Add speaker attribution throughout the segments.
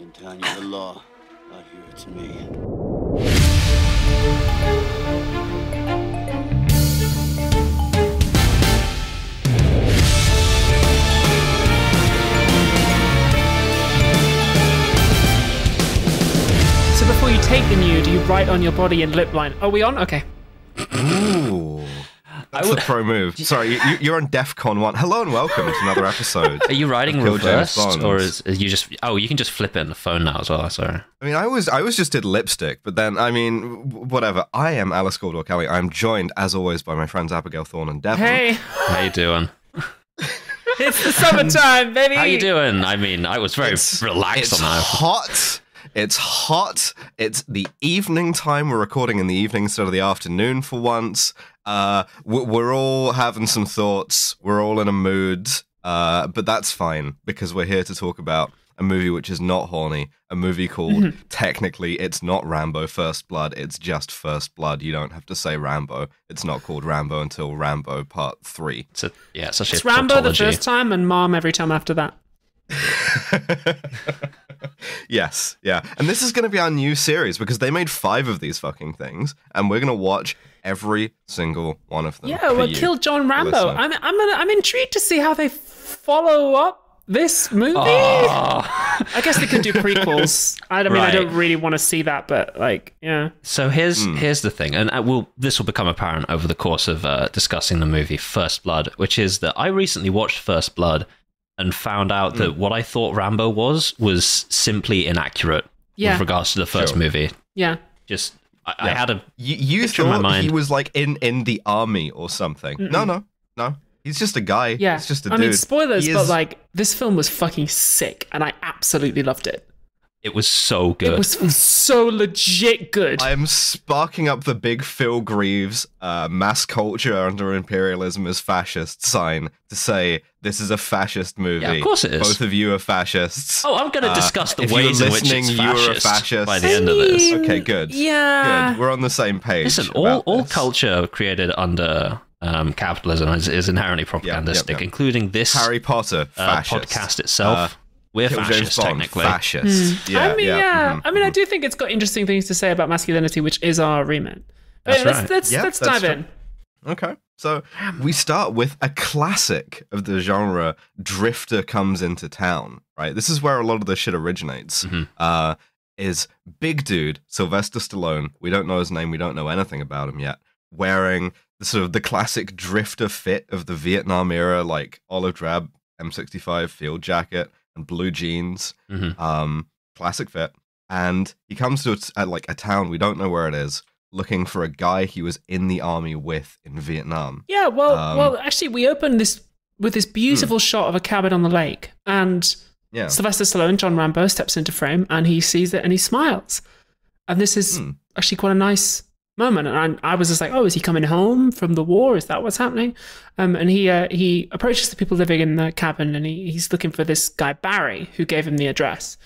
Speaker 1: In town, you're the law. Out here, it's me.
Speaker 2: So before you take the nude, you write on your body in lip line. Are we on? Okay.
Speaker 3: Ooh. That's the pro move. Sorry, you're on DEFCON 1. Hello and welcome to another episode.
Speaker 4: Are you writing reversed, or is you just... Oh, you can just flip it on the phone now as well, sorry.
Speaker 3: I mean, I was just did lipstick, but then, I mean, whatever. I am Alice Caldwell-Kelly. I'm joined, as always, by my friends Abigail Thorne and Devon.
Speaker 2: Hey.
Speaker 4: How you doing?
Speaker 2: It's the summertime, baby.
Speaker 4: How you doing? I mean, I was very relaxed on that.
Speaker 3: It's hot. It's the evening time. We're recording in the evening instead of the afternoon for once. We're all having some thoughts. We're all in a mood. But that's fine because we're here to talk about a movie which is not horny. A movie called, technically, it's not Rambo First Blood. It's just First Blood. You don't have to say Rambo. It's not called Rambo until Rambo Part 3.
Speaker 2: It's Rambo the first time and Mom every time after that.
Speaker 3: Yes, yeah. And this is going to be our new series because they made 5 of these fucking things, and we're going to watch every single one of them.
Speaker 2: Yeah, well, kill John Rambo. I'm intrigued to see how they follow up this movie. I guess they could do prequels. I don't really want to see that, but like, yeah.
Speaker 4: So here's the thing, and this will become apparent over the course of discussing the movie First Blood, which is that I recently watched First Blood and found out that what I thought Rambo was simply inaccurate with regards to the first movie.
Speaker 2: Yeah.
Speaker 4: Just, I had a
Speaker 3: you
Speaker 4: picture in my
Speaker 3: thought
Speaker 4: mind.
Speaker 3: he was like in the army or something. No. He's just a guy.
Speaker 2: Yeah.
Speaker 3: He's just a dude.
Speaker 2: I mean, spoilers, but like, this film was fucking sick, and I absolutely loved it.
Speaker 4: It was so good.
Speaker 2: It was so legit good.
Speaker 3: I am sparking up the big Phil Greaves mass culture under imperialism is fascist sign to say this is a fascist movie.
Speaker 4: Yeah, of course it is.
Speaker 3: Both of you are fascists.
Speaker 4: Oh, I'm going to discuss the
Speaker 3: if
Speaker 4: ways
Speaker 3: you're
Speaker 4: in which it's
Speaker 3: listening, you are a fascist
Speaker 4: by the end of this.
Speaker 3: Okay, good.
Speaker 2: Yeah.
Speaker 3: Good. We're on the same page.
Speaker 4: Listen, all culture created under capitalism is inherently propagandistic, including this
Speaker 3: Harry Potter fascist.
Speaker 4: podcast itself. We're fascists, technically.
Speaker 3: Fascist.
Speaker 2: I mean, I do think it's got interesting things to say about masculinity, which is our remit. But let's dive in.
Speaker 3: Okay. So we start with a classic of the genre, Drifter Comes Into Town, right? This is where a lot of the shit originates. Is big dude, Sylvester Stallone, we don't know his name, we don't know anything about him yet, wearing the sort of the classic drifter fit of the Vietnam era, like olive drab M65 field jacket and blue jeans, classic fit. And he comes to a town, we don't know where it is, looking for a guy he was in the army with in Vietnam.
Speaker 2: Yeah, well, actually, we open this with this beautiful shot of a cabin on the lake, and Sylvester Stallone, John Rambo, steps into frame, and he sees it and he smiles. And this is actually quite a nice moment. And I was just like, oh, is he coming home from the war? Is that what's happening? And he approaches the people living in the cabin, and he's looking for this guy, Barry, who gave him the address.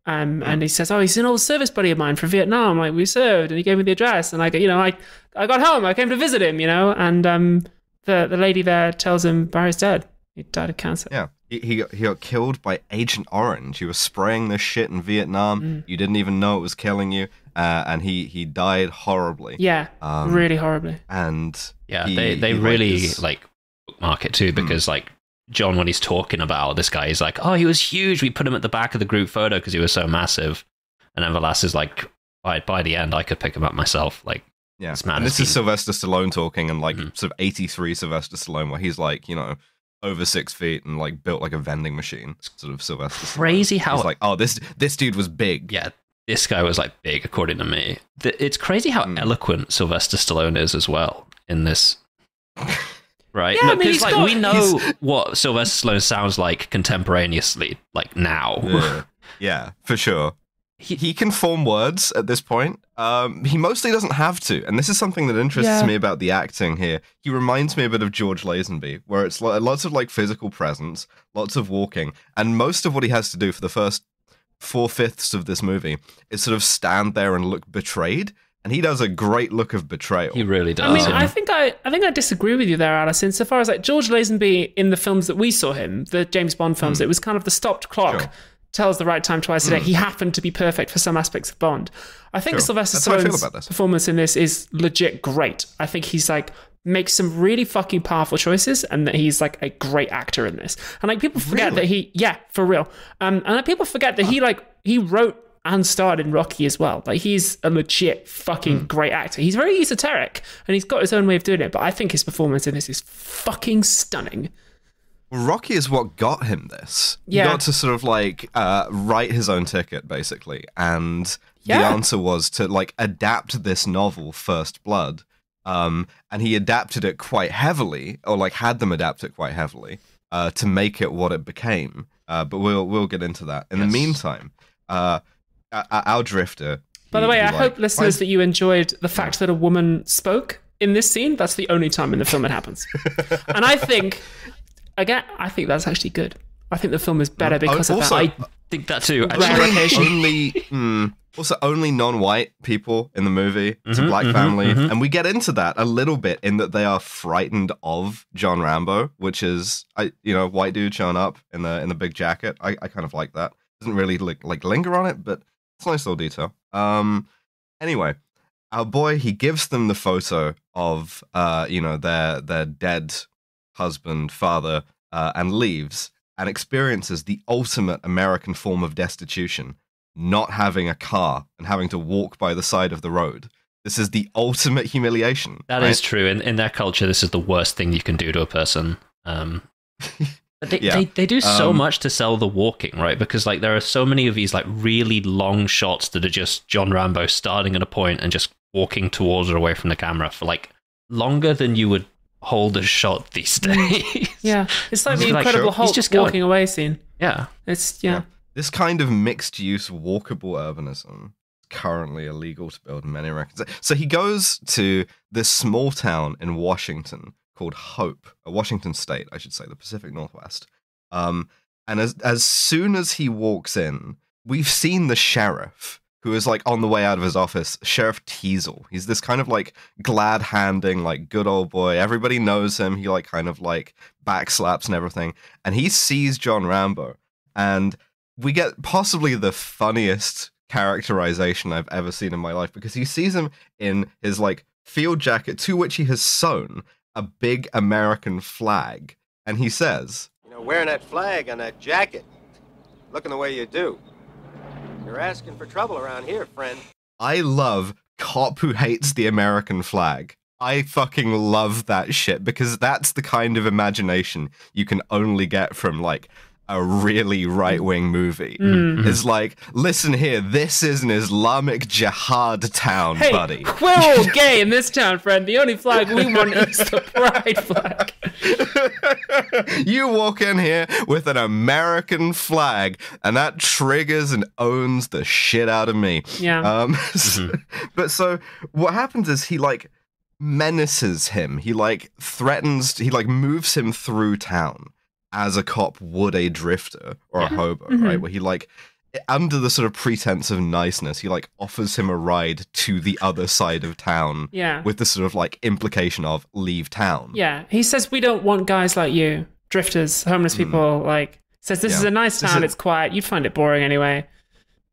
Speaker 2: And he says, oh, he's an old service buddy of mine from Vietnam. Like, we served, and he gave me the address. And I got home. I came to visit him, And the lady there tells him Barry's dead. He died of cancer.
Speaker 3: Yeah. He got killed by Agent Orange. He was spraying this shit in Vietnam. You didn't even know it was killing you. And he died horribly.
Speaker 2: Yeah, really horribly.
Speaker 3: And
Speaker 4: they really bookmark it too, because John, when he's talking about this guy, he's like, oh, he was huge. We put him at the back of the group photo because he was so massive. And then Velas is like, by the end, I could pick him up myself. Like, this man.
Speaker 3: And this is Sylvester Stallone talking, and sort of 83 Sylvester Stallone, where he's like, over 6 feet and built like a vending machine. Sort of Sylvester Stallone.
Speaker 4: Crazy how
Speaker 3: he's like, oh, this dude was big.
Speaker 4: Yeah. This guy was big, according to me. It's crazy how eloquent Sylvester Stallone is as well in this. Right?
Speaker 2: Yeah,
Speaker 4: because we know what Sylvester Stallone sounds like contemporaneously, now.
Speaker 3: Yeah, for sure. He can form words at this point. He mostly doesn't have to, and this is something that interests me about the acting here. He reminds me a bit of George Lazenby, where it's lots of physical presence, lots of walking, and most of what he has to do for the first 4/5 of this movie is sort of stand there and look betrayed. And he does a great look of betrayal.
Speaker 4: He really does.
Speaker 2: I mean, I think I disagree with you there, Alice. Insofar as George Lazenby in the films that we saw him, the James Bond films, it was kind of the stopped clock.
Speaker 3: Sure.
Speaker 2: tells the right time twice a day. He happened to be perfect for some aspects of Bond. I think Sylvester Stallone's performance in this is legit great. I think he's like makes some really fucking powerful choices, and that he's like a great actor in this. And like people forget that for real. And like people forget that he wrote and starred in Rocky as well. Like he's a legit fucking great actor. He's very esoteric and he's got his own way of doing it, but I think his performance in this is fucking stunning.
Speaker 3: Rocky is what got him this. He got to sort of like write his own ticket, basically. And the answer was to like adapt this novel, First Blood. And he adapted it quite heavily, or like had them adapt it quite heavily, to make it what it became. But we'll get into that. In the meantime, our drifter...
Speaker 2: By the way, I hope listeners that you enjoyed the fact that a woman spoke in this scene. That's the only time in the film it happens. And I think... Again, I think that's actually good. I think the film is better because of that.
Speaker 4: I think that too.
Speaker 3: Only non-white people in the movie. It's a black family. And we get into that a little bit in that they are frightened of John Rambo, which is, white dude showing up in the big jacket. I kind of like that. Doesn't really like linger on it, but it's a nice little detail. Anyway, our boy, he gives them the photo of, their dead husband, father, and leaves and experiences the ultimate American form of destitution, not having a car and having to walk by the side of the road. This is the ultimate humiliation.
Speaker 4: That is true. In their culture, this is the worst thing you can do to a person. They do so much to sell the walking, right? Because like there are so many of these like really long shots that are just John Rambo starting at a point and just walking towards or away from the camera for like longer than you would hold a shot these days.
Speaker 2: Yeah, it's like the Incredible Hulk just walking away scene.
Speaker 4: Yeah,
Speaker 2: it's
Speaker 3: This kind of mixed-use walkable urbanism is currently illegal to build in many Americans. So he goes to this small town in Washington called Hope, Washington State, I should say, the Pacific Northwest. And as soon as he walks in, we've seen the sheriff, who is like on the way out of his office, Sheriff Teasel. He's this kind of like glad-handing, like good old boy. Everybody knows him. He like kind of like backslaps and everything. And he sees John Rambo. And we get possibly the funniest characterization I've ever seen in my life, because he sees him in his like field jacket, to which he has sewn a big American flag. And he says,
Speaker 5: wearing that flag on that jacket, looking the way you do, you're asking for trouble around here, friend.
Speaker 3: I love cop who hates the American flag. I fucking love that shit, because that's the kind of imagination you can only get from like a really right-wing movie. It's like, listen here, this is an Islamic jihad town, buddy.
Speaker 2: We're all gay in this town, friend. The only flag we want is the pride flag.
Speaker 3: You walk in here with an American flag, and that triggers and owns the shit out of me.
Speaker 2: Yeah.
Speaker 3: But so what happens is he like menaces him. He like threatens, he like moves him through town as a cop would a drifter or a hobo, right? Where he like, under the sort of pretense of niceness, he like offers him a ride to the other side of town.
Speaker 2: Yeah.
Speaker 3: With the sort of like implication of leave town.
Speaker 2: Yeah. He says, we don't want guys like you, drifters, homeless people. Like, says this is a nice town. It's quiet. You'd find it boring anyway.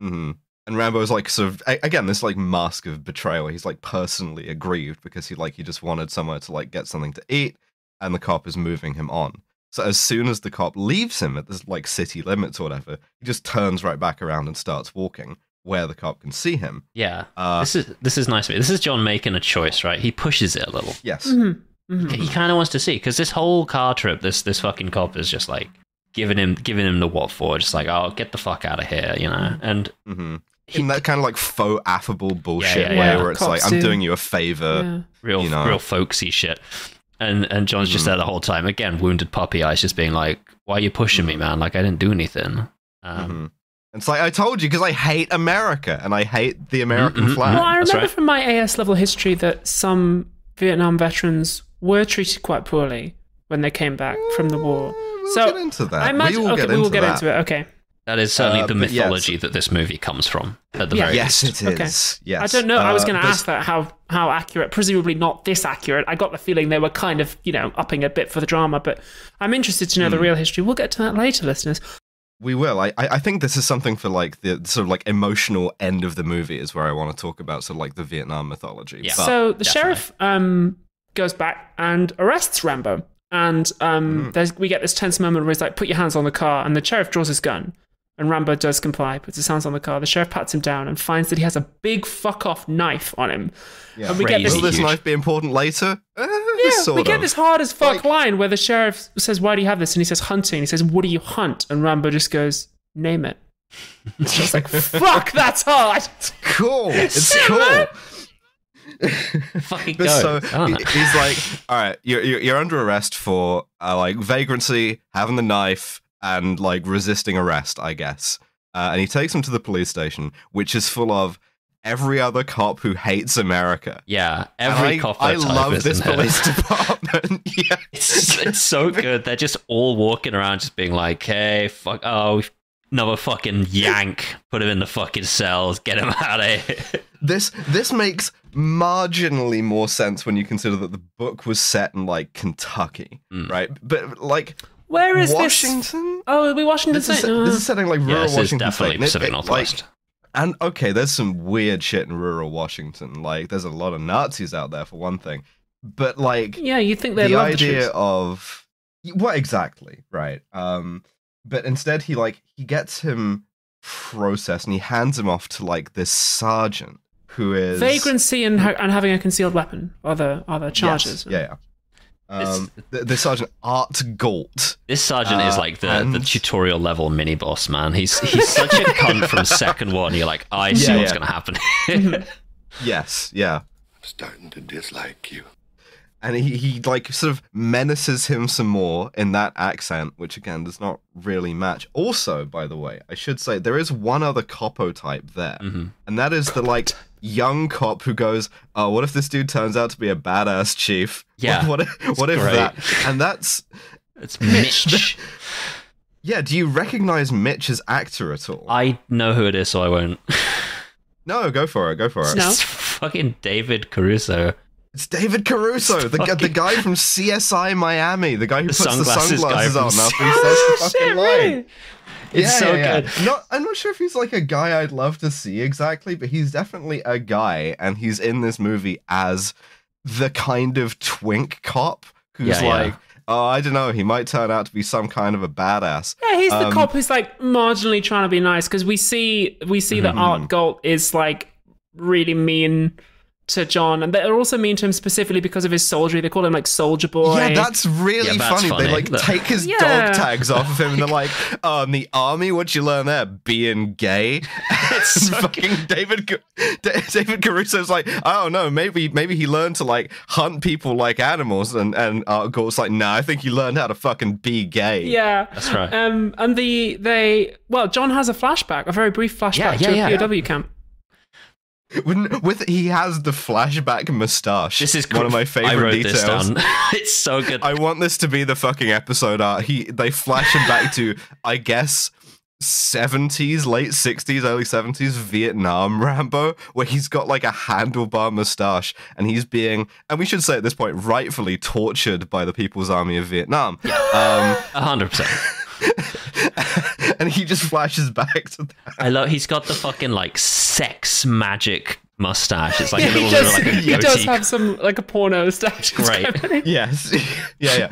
Speaker 3: And Rambo's like sort of, again, this like mask of betrayal. He's like personally aggrieved because he just wanted somewhere to like get something to eat, and the cop is moving him on. So as soon as the cop leaves him at this like city limits or whatever, he just turns right back around and starts walking where the cop can see him.
Speaker 4: Yeah, this is nice. This is John making a choice, right? He pushes it a little.
Speaker 3: Yes.
Speaker 4: He kind of wants to see, because this whole car trip, this fucking cop is just like giving him the what for, just like, oh, get the fuck out of here, and
Speaker 3: in that kind of like faux affable bullshit way where it's like, I'm doing you a favor,
Speaker 4: real folksy shit. And John's just there the whole time. Again, wounded puppy eyes, just being like, why are you pushing me, man? Like, I didn't do anything.
Speaker 3: It's like, I told you, because I hate America, and I hate the American flag.
Speaker 2: Well, I remember from my AS level history that some Vietnam veterans were treated quite poorly when they came back from the war.
Speaker 3: We'll get into that.
Speaker 2: I imagine, we will get into it. Okay.
Speaker 4: That is certainly the mythology that this movie comes from, at the very least.
Speaker 3: Yes, it is. Okay. Yes.
Speaker 2: I don't know. I was going to ask that, how accurate, presumably not this accurate. I got the feeling they were kind of, upping a bit for the drama, but I'm interested to know the real history. We'll get to that later, listeners.
Speaker 3: We will. I think this is something for like the sort of like emotional end of the movie is where I want to talk about sort of like the Vietnam mythology.
Speaker 2: Yeah. So the sheriff goes back and arrests Rambo. And we get this tense moment where he's like, put your hands on the car. And the sheriff draws his gun. And Rambo does comply, puts his hands on the car. The sheriff pats him down and finds that he has a big fuck-off knife on him.
Speaker 3: Yeah.
Speaker 2: And we get this,
Speaker 3: will this knife be important later?
Speaker 2: We get this hard-as-fuck line where the sheriff says, why do you have this? And he says, hunting. He says, what do you hunt? And Rambo just goes, name it. It's just like, fuck, that's hard.
Speaker 3: It's cool. It's cool.
Speaker 4: Fucking go.
Speaker 3: So he's like, all right, you're under arrest for like vagrancy, having the knife, and like resisting arrest, I guess. And he takes him to the police station, which is full of every other cop who hates America.
Speaker 4: Yeah, every cop.
Speaker 3: I love this police department. Yeah,
Speaker 4: it's so good. They're just all walking around, just being like, "Hey, fuck! Oh, another fucking yank. Put him in the fucking cells. Get him out of here."
Speaker 3: This makes marginally more sense when you consider that the book was set in like Kentucky, right? But like,
Speaker 2: where is
Speaker 3: Washington?
Speaker 2: This? Oh, it'll be Washington State.
Speaker 3: This is setting like rural Washington
Speaker 4: definitely
Speaker 3: State.
Speaker 4: Pacific Northwest.
Speaker 3: Like, and okay, there's some weird shit in rural Washington. Like, there's a lot of Nazis out there for one thing. But like,
Speaker 2: yeah, you think they
Speaker 3: the
Speaker 2: love
Speaker 3: idea
Speaker 2: the
Speaker 3: of what exactly, right? But instead he gets him processed and he hands him off to like this sergeant who is
Speaker 2: vagrancy and having a concealed weapon are the charges.
Speaker 3: Yes, the sergeant Art Galt.
Speaker 4: This sergeant is like the tutorial level mini boss, man. He's such a cunt from second one. You're like, I see what's gonna happen.
Speaker 3: Yes, yeah.
Speaker 1: I'm starting to dislike you.
Speaker 3: And he like sort of menaces him some more in that accent, which again does not really match. Also, by the way, I should say there is one other copo type there, and that is the like young cop who goes, "Oh, what if this dude turns out to be a badass chief?
Speaker 4: Yeah,
Speaker 3: what if that?" And it's
Speaker 4: Mitch.
Speaker 3: Yeah, do you recognize Mitch's actor at all?
Speaker 4: I know who it is, so I won't.
Speaker 3: No, go for it.
Speaker 2: No.
Speaker 4: It's fucking David Caruso.
Speaker 3: It's David Caruso, the guy from CSI Miami, the guy who puts the sunglasses on after he says the fucking line.
Speaker 4: It's so good.
Speaker 3: I'm not sure if he's like a guy I'd love to see exactly, but he's definitely a guy, and he's in this movie as the kind of twink cop who's oh, I don't know, he might turn out to be some kind of a badass.
Speaker 2: Yeah, he's the cop who's like marginally trying to be nice, because we see that Art Galt is like really mean to John, and they're also mean to him specifically because of his soldiery. They call him like Soldier Boy.
Speaker 3: Yeah, that's really funny. They like take his dog tags off of him, and they're like, "Oh, in the army, what'd you learn there? Being gay." It's so fucking David Caruso's like, "I don't know, maybe he learned to like hunt people like animals," and Art Galt's like, "Nah, I think he learned how to fucking be gay."
Speaker 2: Yeah,
Speaker 4: that's right.
Speaker 2: And John has a flashback, a very brief flashback to a POW camp.
Speaker 3: He has the flashback mustache.
Speaker 4: This is
Speaker 3: one of my favorite details.
Speaker 4: It's so good.
Speaker 3: I want this to be the fucking episode art. They flash him back to, I guess, 70s, late 60s, early 70s Vietnam Rambo, where he's got like a handlebar mustache, and he's being, and we should say at this point, rightfully tortured by the People's Army of Vietnam.
Speaker 4: 100%.
Speaker 3: And he just flashes back to that.
Speaker 4: I love. He's got the fucking like sex magic mustache. It's like
Speaker 2: he does have some like a porno stash.
Speaker 4: Great.
Speaker 3: Yes. Yeah.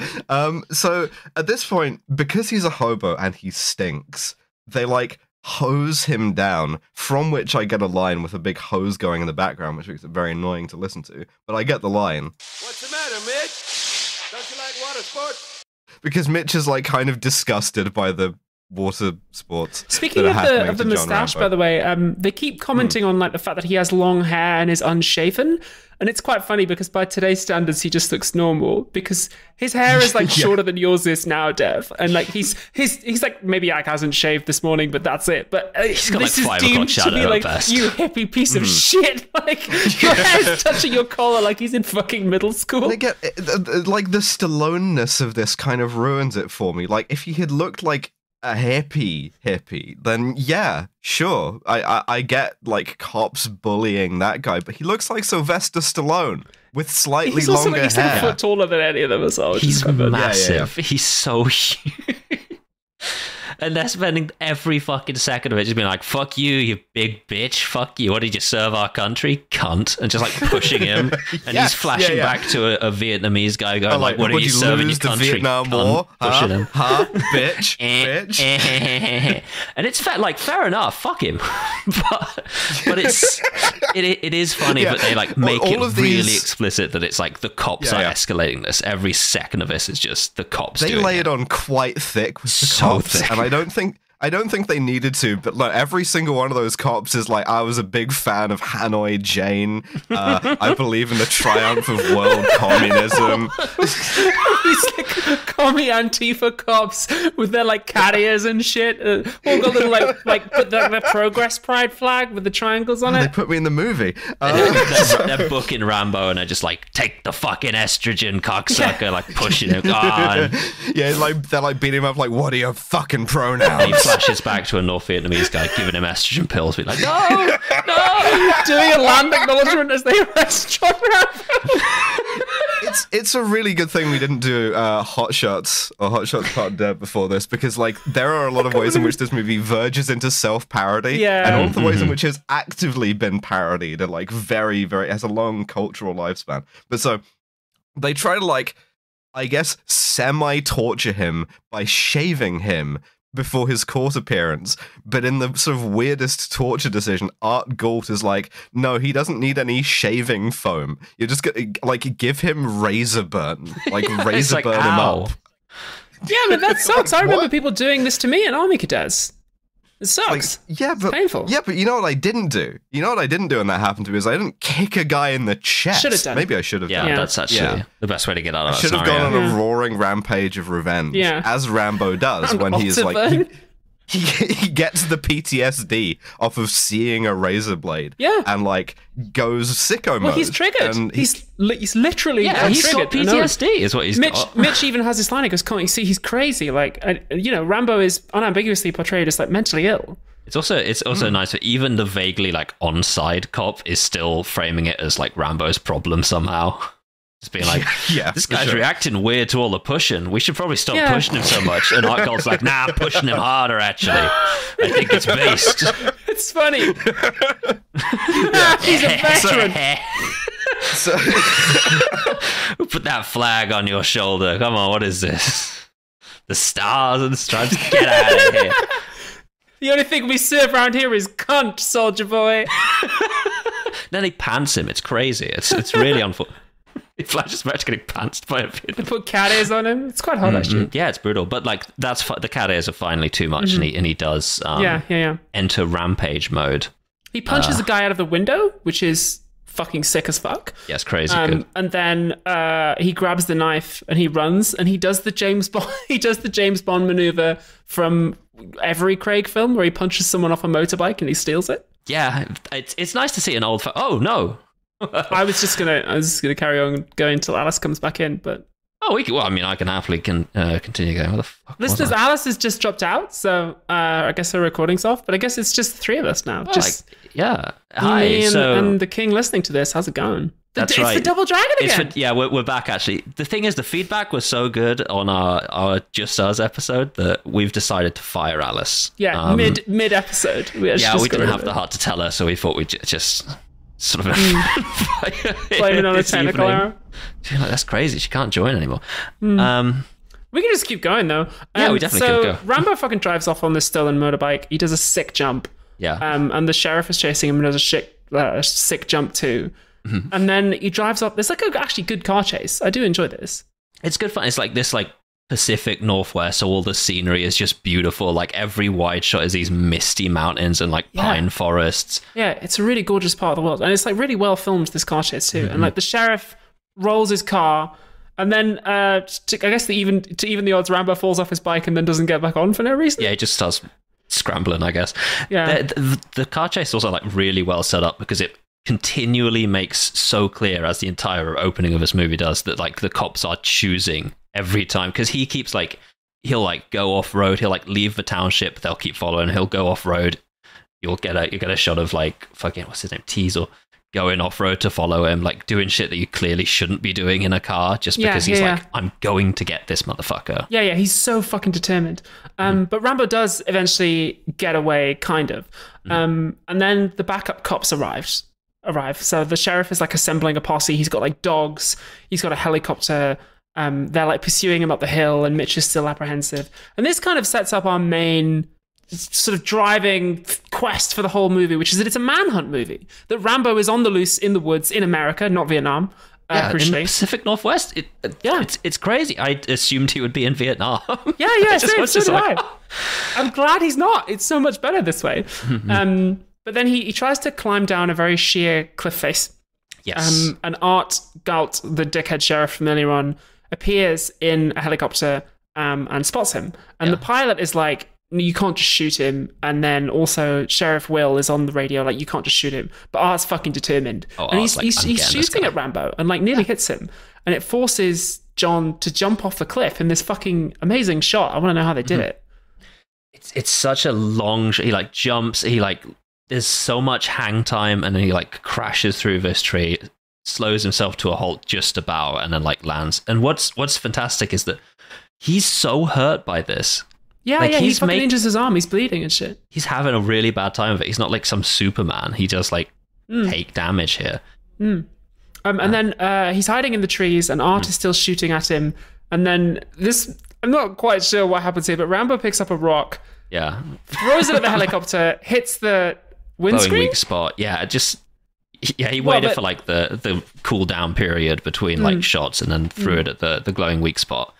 Speaker 3: So at this point, because he's a hobo and he stinks, they like hose him down. From which I get a line with a big hose going in the background, which makes it very annoying to listen to. But I get the line.
Speaker 5: What's the matter, Mitch? Don't you like water sports?
Speaker 3: Because Mitch is like kind of disgusted by the water sports.
Speaker 2: Speaking of the mustache, by the way, they keep commenting on like the fact that he has long hair and is unshaven, and it's quite funny because by today's standards he just looks normal because his hair is like shorter than yours is now, Dev, and like he's like maybe like hasn't shaved this morning, but that's it. But
Speaker 4: he's got
Speaker 2: this
Speaker 4: like 5
Speaker 2: is
Speaker 4: o'clock
Speaker 2: deemed to be like
Speaker 4: best.
Speaker 2: You hippie piece of shit. Like your hair's touching your collar like he's in fucking middle school.
Speaker 3: Like the Stallone-ness of this kind of ruins it for me. Like if he had looked like a hippie, then yeah, sure. I get like cops bullying that guy, but he looks like Sylvester Stallone with slightly longer
Speaker 2: he's
Speaker 3: hair.
Speaker 2: He's 10 foot taller than any of them as well.
Speaker 4: He's massive. Yeah. He's so huge. And they're spending every fucking second of it just being like, fuck you big bitch, fuck you, what did you serve our country, cunt? And just like pushing him. And he's flashing back to a Vietnamese guy going like, what are you serving your country,
Speaker 3: Vietnam War?
Speaker 4: Pushing him.
Speaker 3: Bitch, bitch.
Speaker 4: And it's fair enough, fuck him. but it is funny, but they like make it really explicit that it's like the cops are escalating this. Every second of this is just the cops.
Speaker 3: They lay it on quite thick with the cops, and I don't think they needed to, but look, every single one of those cops is like, I was a big fan of Hanoi Jane. I believe in the triumph of world communism.
Speaker 2: These like commie Antifa cops with their like cat ears and shit. All got little like put the progress pride flag with the triangles on it.
Speaker 3: They put me in the movie.
Speaker 4: They're booking Rambo and they're just like, take the fucking estrogen, cocksucker, like pushing him. God.
Speaker 3: Yeah, like they're like beating him up like, what are your fucking pronouns?
Speaker 4: Flashes back to a North Vietnamese guy giving him estrogen pills. Be like, no,
Speaker 2: doing a land acknowledgement as they arrest John Rambo.
Speaker 3: It's a really good thing we didn't do Hot Shots or Hot Shots Part Dead before this, because like there are a lot of ways in which this movie verges into self-parody, and all of the ways in which it's actively been parodied are like very, very, it has a long cultural lifespan. But so they try to like, I guess, semi-torture him by shaving him before his court appearance, but in the sort of weirdest torture decision, Art Galt is like, no, he doesn't need any shaving foam. You're just gonna like give him razor burn, like razor
Speaker 4: like,
Speaker 3: burn him up.
Speaker 2: Yeah, but that sucks. I remember people doing this to me in Army Cadets. It sucks.
Speaker 3: Like, yeah, but
Speaker 2: it's painful.
Speaker 3: Yeah, but you know what I didn't do? You know what I didn't do when that happened to me is I didn't kick a guy in the chest.
Speaker 2: Should have done.
Speaker 3: Maybe I should have done.
Speaker 4: Yeah, that's actually the best way to get out of that
Speaker 3: should have
Speaker 4: scenario.
Speaker 3: gone on a roaring rampage of revenge, as Rambo does when he's like... He gets the PTSD off of seeing a razor blade, and like goes sicko mode.
Speaker 2: Well, he's triggered.
Speaker 3: And
Speaker 2: he's literally
Speaker 4: he's
Speaker 2: triggered.
Speaker 4: got PTSD, is what he's got.
Speaker 2: Mitch even has this line. He goes, "Can't you see he's crazy?" Like, Rambo is unambiguously portrayed as like mentally ill.
Speaker 4: It's also nice that even the vaguely like on-side cop is still framing it as like Rambo's problem somehow. Just being like, this guy's reacting weird to all the pushing. We should probably stop pushing him so much. And Art Galt's like, nah, I'm pushing him harder, actually. I think it's based.
Speaker 2: It's funny. He's a veteran.
Speaker 4: Put that flag on your shoulder. Come on, what is this? The stars and the stripes? Get out of here.
Speaker 2: The only thing we serve around here is cunt, soldier boy.
Speaker 4: Then he pants him. It's crazy. It's really unfortunate. He flashes back to getting pantsed by a Vietnamese.
Speaker 2: They put cat ears on him. It's quite hot, actually.
Speaker 4: Yeah, it's brutal. But like, the cat ears are finally too much, and he does enter rampage mode.
Speaker 2: He punches the guy out of the window, which is fucking sick as fuck.
Speaker 4: Yeah, it's crazy good.
Speaker 2: And then he grabs the knife and he runs and he does the James Bond maneuver from every Craig film where he punches someone off a motorbike and he steals it.
Speaker 4: Yeah, it's nice to see an old. Oh no.
Speaker 2: I was just gonna carry on going until Alice comes back in, but
Speaker 4: I can happily continue going. What the fuck?
Speaker 2: Listeners, Alice has just dropped out, so I guess her recording's off. But I guess it's just the three of us now.
Speaker 4: Hi,
Speaker 2: and the King listening to this. How's it going?
Speaker 4: That's right.
Speaker 2: It's the Double Dragon again.
Speaker 4: We're back. Actually, the thing is, the feedback was so good on our Just Us episode that we've decided to fire Alice.
Speaker 2: Yeah, mid episode. We
Speaker 4: didn't have the heart to tell her, so we thought we'd just sort of
Speaker 2: blame it on a technical error.
Speaker 4: That's crazy. She can't join anymore.
Speaker 2: We can just keep going though.
Speaker 4: Yeah, we definitely could go.
Speaker 2: Rambo fucking drives off on this stolen motorbike. He does a sick jump.
Speaker 4: Yeah.
Speaker 2: And the sheriff is chasing him and does a sick jump too. Mm-hmm. And then he drives up. There's like a actually good car chase. I do enjoy this.
Speaker 4: It's good fun. It's like this like Pacific Northwest, so all the scenery is just beautiful. Like every wide shot is these misty mountains and like pine forests.
Speaker 2: Yeah, it's a really gorgeous part of the world, and it's like really well filmed, this car chase too. And like the sheriff rolls his car, and then I guess to even the odds, Rambo falls off his bike and then doesn't get back on for no reason.
Speaker 4: Yeah, he just starts scrambling, I guess.
Speaker 2: Yeah,
Speaker 4: the car chase is also like really well set up because it continually makes so clear, as the entire opening of this movie does, that like the cops are choosing every time, because he keeps like, he'll like go off road, he'll like leave the township, they'll keep following, he'll go off road, you'll get a shot of like fucking, what's his name, Teasel, going off-road to follow him, like doing shit that you clearly shouldn't be doing in a car just because he's like, I'm going to get this motherfucker.
Speaker 2: Yeah, he's so fucking determined. But Rambo does eventually get away, kind of. And then the backup cops arrive. So the sheriff is like assembling a posse. He's got like dogs. He's got a helicopter. They're like pursuing him up the hill, and Mitch is still apprehensive. And this kind of sets up our main sort of driving quest for the whole movie, which is that it's a manhunt movie. That Rambo is on the loose in the woods in America, not Vietnam.
Speaker 4: In the Pacific Northwest. It's crazy. I assumed he would be in Vietnam.
Speaker 2: So did I. I'm glad he's not. It's so much better this way. But then he tries to climb down a very sheer cliff face.
Speaker 4: Yes.
Speaker 2: And Art Galt, the dickhead sheriff from earlier on, appears in a helicopter and spots him. And the pilot is like, you can't just shoot him. And then also Sheriff Will is on the radio like, you can't just shoot him. But Art's fucking determined. And he's shooting at Rambo and like nearly hits him. And it forces John to jump off the cliff in this fucking amazing shot. I want to know how they did it.
Speaker 4: It's such a long shot. He like jumps. He like, there's so much hang time, and then he like crashes through this tree, slows himself to a halt just about, and then like lands. And what's fantastic is that he's so hurt by this.
Speaker 2: He fucking injures his arm. He's bleeding and shit.
Speaker 4: He's having a really bad time of it. He's not like some Superman. He does like take damage here.
Speaker 2: And then he's hiding in the trees, and Art is still shooting at him. And then I'm not quite sure what happens here, but Rambo picks up a rock, throws it at the helicopter, hits the windscreen.
Speaker 4: Glowing weak spot. He waited for like the cool down period between like shots, and then threw it at the glowing weak spot.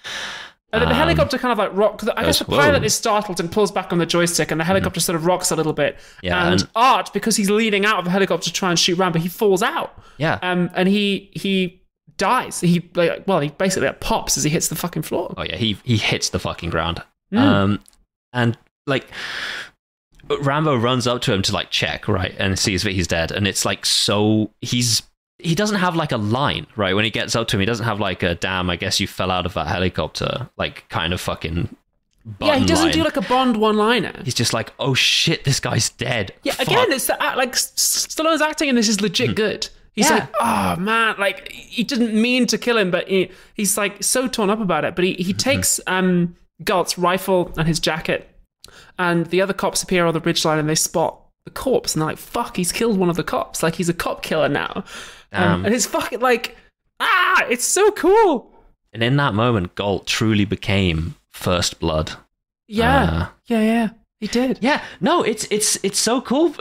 Speaker 2: And then the helicopter kind of like rocks. I guess the pilot is startled and pulls back on the joystick, and the helicopter sort of rocks a little bit. And Art, because he's leaning out of the helicopter to try and shoot Rambo, he falls out. And he dies. He basically like, pops as he hits the fucking floor.
Speaker 4: Oh yeah, he hits the fucking ground. And like Rambo runs up to him to like check, right, and sees that he's dead. And it's like, so he doesn't have like a line, right? When he gets up to him, he doesn't have like a damn, I guess you fell out of that helicopter, like kind of fucking
Speaker 2: he doesn't do like a Bond one-liner.
Speaker 4: He's just like, oh shit, this guy's dead.
Speaker 2: Fuck. Again, it's like Stallone's acting in this is legit good. He's like, oh man, like he didn't mean to kill him, but he's like so torn up about it. But he takes Galt's rifle and his jacket, and the other cops appear on the ridgeline and they spot the corpse, and they're like, fuck, he's killed one of the cops. Like he's a cop killer now. And it's fucking like, it's so cool.
Speaker 4: And in that moment, Galt truly became First Blood.
Speaker 2: He did.
Speaker 4: Yeah, no, it's so cool.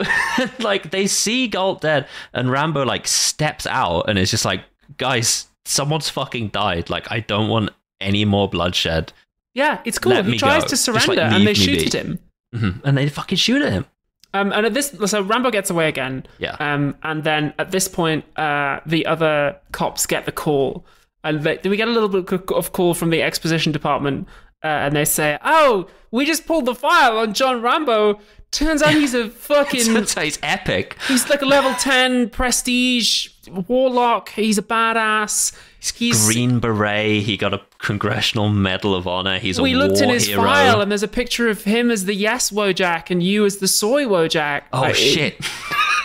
Speaker 4: Like they see Galt dead, and Rambo like steps out and is just like, guys, someone's fucking died. Like I don't want any more bloodshed.
Speaker 2: Yeah, it's cool. He tries to surrender, and they shoot at him.
Speaker 4: And they fucking shoot at him.
Speaker 2: And so Rambo gets away again. And then at this point, the other cops get the call, and we get a little bit of call from the exposition department, and they say, "Oh, we just pulled the file on John Rambo. Turns out he's a fucking.
Speaker 4: Turns out he's epic.
Speaker 2: He's like a level 10 prestige warlock. He's a badass. He's
Speaker 4: Green Beret. He got a Congressional Medal of Honor. He's a war hero. We looked in his
Speaker 2: file, and there's a picture of him as the Yes Wojak and you as the Soy Wojak.
Speaker 4: Oh shit!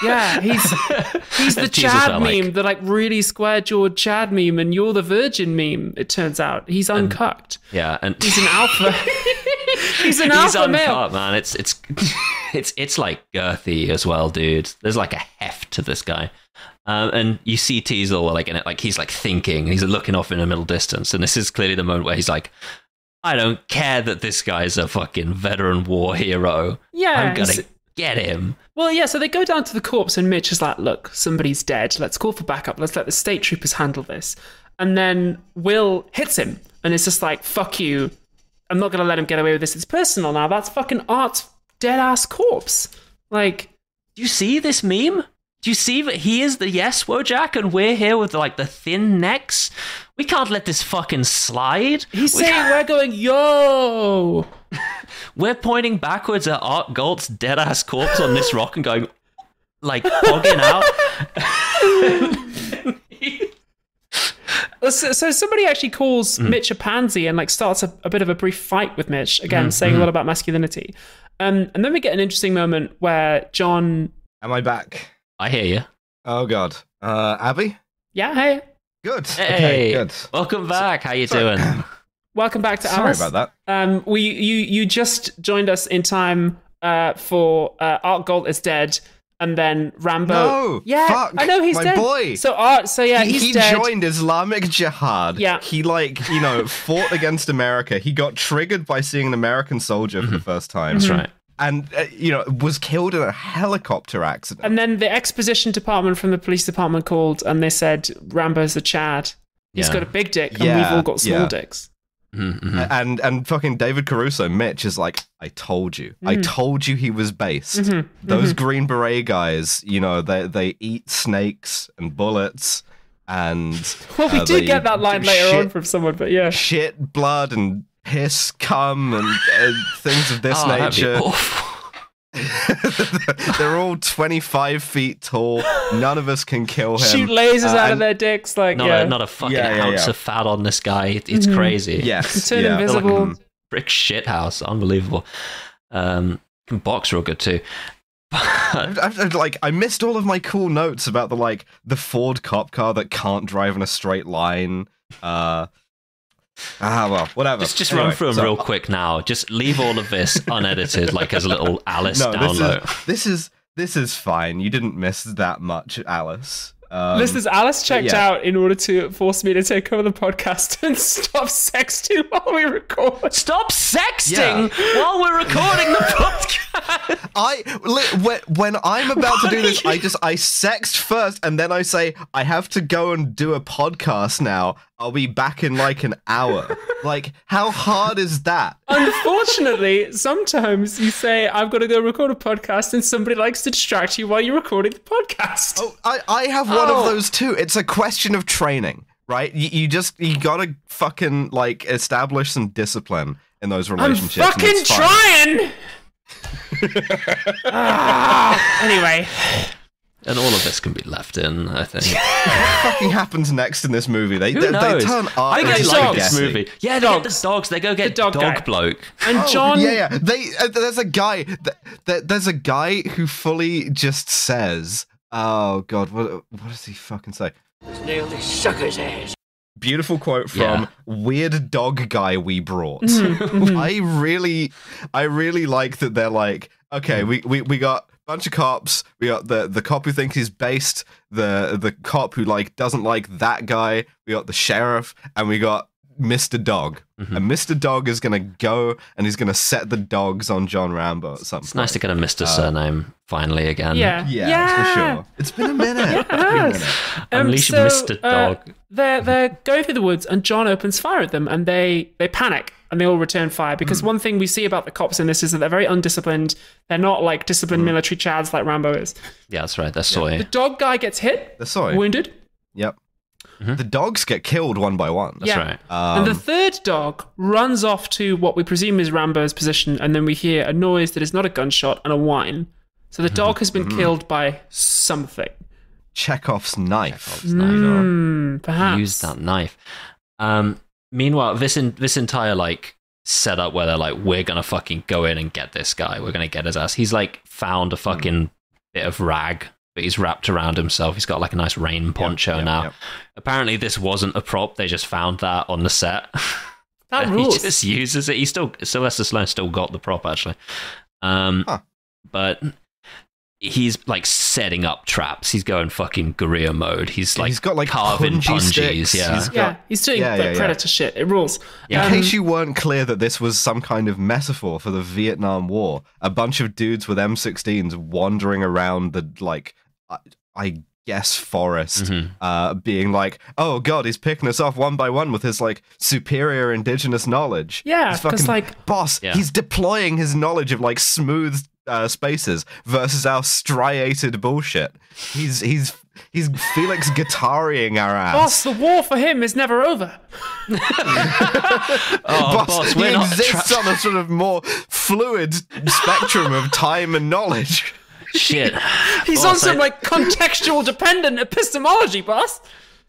Speaker 2: Yeah, he's the Chad meme, the like really square jawed Chad meme, and you're the Virgin meme. It turns out he's uncucked.
Speaker 4: And
Speaker 2: he's an alpha. He's an alpha male,
Speaker 4: man. It's like girthy as well, dude. There's like a heft to this guy. And you see Teasel like in it, like he's like thinking, he's looking off in the middle distance, and this is clearly the moment where he's like, I don't care that this guy's a fucking veteran war hero.
Speaker 2: Yeah,
Speaker 4: I'm gonna get him.
Speaker 2: Well, yeah, so they go down to the corpse, and Mitch is like, look, somebody's dead. Let's call for backup. Let's let the state troopers handle this. And then Will hits him, and it's just like, fuck you. I'm not gonna let him get away with this. It's personal now. That's fucking Art's dead-ass corpse. Like,
Speaker 4: do you see this meme? Do you see that he is the Yes Wojak, and we're here with like the thin necks? We can't let this fucking slide.
Speaker 2: He's saying we're going, yo.
Speaker 4: We're pointing backwards at Art Galt's dead-ass corpse on this rock and going, like, hogging out.
Speaker 2: So somebody actually calls Mitch a pansy and like starts a bit of a brief fight with Mitch, again, saying a lot about masculinity. And then we get an interesting moment where John...
Speaker 3: Am I back?
Speaker 4: I hear you.
Speaker 3: Oh God, Abby.
Speaker 2: Yeah, hey.
Speaker 3: Good.
Speaker 4: Hey,
Speaker 3: okay, good.
Speaker 4: Welcome back. How you doing?
Speaker 2: Welcome back to
Speaker 3: Sorry
Speaker 2: Alice.
Speaker 3: about that.
Speaker 2: You just joined us in time for Art Gold is dead, and then Rambo.
Speaker 3: No,
Speaker 2: yeah,
Speaker 3: fuck,
Speaker 2: I know he's
Speaker 3: my
Speaker 2: dead.
Speaker 3: boy.
Speaker 2: So he's
Speaker 3: he
Speaker 2: dead.
Speaker 3: joined Islamic Jihad.
Speaker 2: Yeah.
Speaker 3: He fought against America. He got triggered by seeing an American soldier for the first time.
Speaker 4: That's right.
Speaker 3: And was killed in a helicopter accident.
Speaker 2: And then the exposition department from the police department called, and they said Rambo's a Chad. He's got a big dick, and we've all got small dicks.
Speaker 3: Mm-hmm. And fucking David Caruso, Mitch, is like, I told you. I told you he was based. Those Green Beret guys, they eat snakes and bullets. And
Speaker 2: well, we did get that line later on from someone, but yeah.
Speaker 3: Shit, blood, and piss, cum, and things of this nature. They're all 25 feet tall. None of us can kill him.
Speaker 2: Shoot lasers out of their dicks, like
Speaker 4: not a fucking ounce of fat on this guy. It's crazy.
Speaker 3: Yes,
Speaker 2: turn invisible.
Speaker 4: Like brick shit house, unbelievable. Can box real good too.
Speaker 3: I missed all of my cool notes about the Ford cop car that can't drive in a straight line. Well, whatever.
Speaker 4: Just run through them real quick now. Just leave all of this unedited, like as a little Alice download.
Speaker 3: This is fine. You didn't miss that much, Alice.
Speaker 2: Listeners, Alice checked out in order to force me to take over the podcast and stop sexting while we record.
Speaker 4: Stop sexting while we're recording the podcast.
Speaker 3: When I'm about to do this, I sext first, and then I say I have to go and do a podcast now. I'll be back in like an hour. Like, how hard is that?
Speaker 2: Unfortunately, sometimes you say, I've got to go record a podcast, and somebody likes to distract you while you're recording the podcast.
Speaker 3: Oh, I have one of those too. It's a question of training, right? You gotta fucking establish some discipline in those relationships.
Speaker 2: I'm fucking trying! Anyway.
Speaker 4: And all of this can be left in, I think.
Speaker 3: What fucking happens next in this movie? They turn art.
Speaker 4: I
Speaker 3: into
Speaker 4: like this
Speaker 3: spaghetti.
Speaker 4: movie. Yeah, they get the dogs. They go get
Speaker 2: the dog
Speaker 4: bloke.
Speaker 2: And John...
Speaker 3: Yeah. There's a guy... There's a guy who fully just says... Oh, God, what does he fucking say?
Speaker 6: This nearly sucker's ass.
Speaker 3: Beautiful quote from Weird Dog Guy We Brought. I really like that they're like, okay, we got... bunch of cops. We got the cop who thinks he's based, the cop who doesn't like that guy. We got the sheriff, and we got Mr. Dog. And Mr. Dog is gonna go and he's gonna set the dogs on John Rambo at some point.
Speaker 4: It's nice to get a Mr. surname finally again.
Speaker 3: Yeah, for sure. It's been a minute.
Speaker 4: Unleash Mr. Dog.
Speaker 2: They're going through the woods, and John opens fire at them, and they panic, and they all return fire, because one thing we see about the cops in this is that they're very undisciplined. They're not like disciplined military chads like Rambo is.
Speaker 4: Yeah, that's right. They're soy.
Speaker 2: The dog guy gets hit.
Speaker 3: They're soy.
Speaker 2: Wounded.
Speaker 3: Yep. The dogs get killed one by one.
Speaker 4: That's right.
Speaker 2: And the third dog runs off to what we presume is Rambo's position, and then we hear a noise that is not a gunshot and a whine. So the dog has been killed by something.
Speaker 3: Chekhov's knife.
Speaker 2: Perhaps.
Speaker 4: Use that knife. Meanwhile, this entire setup where they're like, we're gonna fucking go in and get this guy. We're gonna get his ass. He's found a fucking bit of rag that he's wrapped around himself. He's got a nice rain poncho now. Yep. Apparently, this wasn't a prop. They just found that on the set.
Speaker 2: That rules.
Speaker 4: He just uses it. Sylvester Stallone still got the prop actually, but he's setting up traps. He's going fucking guerrilla mode. He's got carving punjies. Yeah,
Speaker 2: he's doing Predator shit. It rules.
Speaker 3: In case you weren't clear that this was some kind of metaphor for the Vietnam War, a bunch of dudes with M16s wandering around the I guess forest, being like, oh God, he's picking us off one by one with his superior indigenous knowledge.
Speaker 2: Yeah, because
Speaker 3: boss, he's deploying his knowledge of smooth spaces versus our striated bullshit. He's Felix Guittariing our ass.
Speaker 2: Boss, the war for him is never over.
Speaker 3: Boss, he exists on a sort of more fluid spectrum of time and knowledge.
Speaker 4: Shit.
Speaker 2: He's on some contextual dependent epistemology, boss.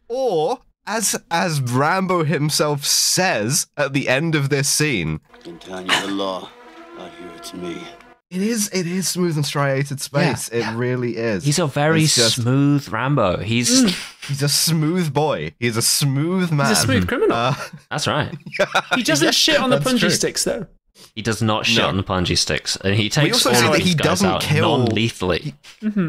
Speaker 3: Or as Rambo himself says at the end of this scene,
Speaker 6: I'm telling you the law. Out here it's me.
Speaker 3: It is smooth and striated space. It really is.
Speaker 4: He's a very smooth Rambo. He's
Speaker 3: a smooth boy. He's a smooth man.
Speaker 2: He's a smooth criminal.
Speaker 4: That's right.
Speaker 2: He doesn't shit on the punji sticks, though.
Speaker 4: He does not shit on the punji sticks, and he takes
Speaker 3: also
Speaker 4: all
Speaker 3: see
Speaker 4: of
Speaker 3: that
Speaker 4: these
Speaker 3: he
Speaker 4: guys
Speaker 3: doesn't
Speaker 4: out
Speaker 3: kill
Speaker 4: non-lethally.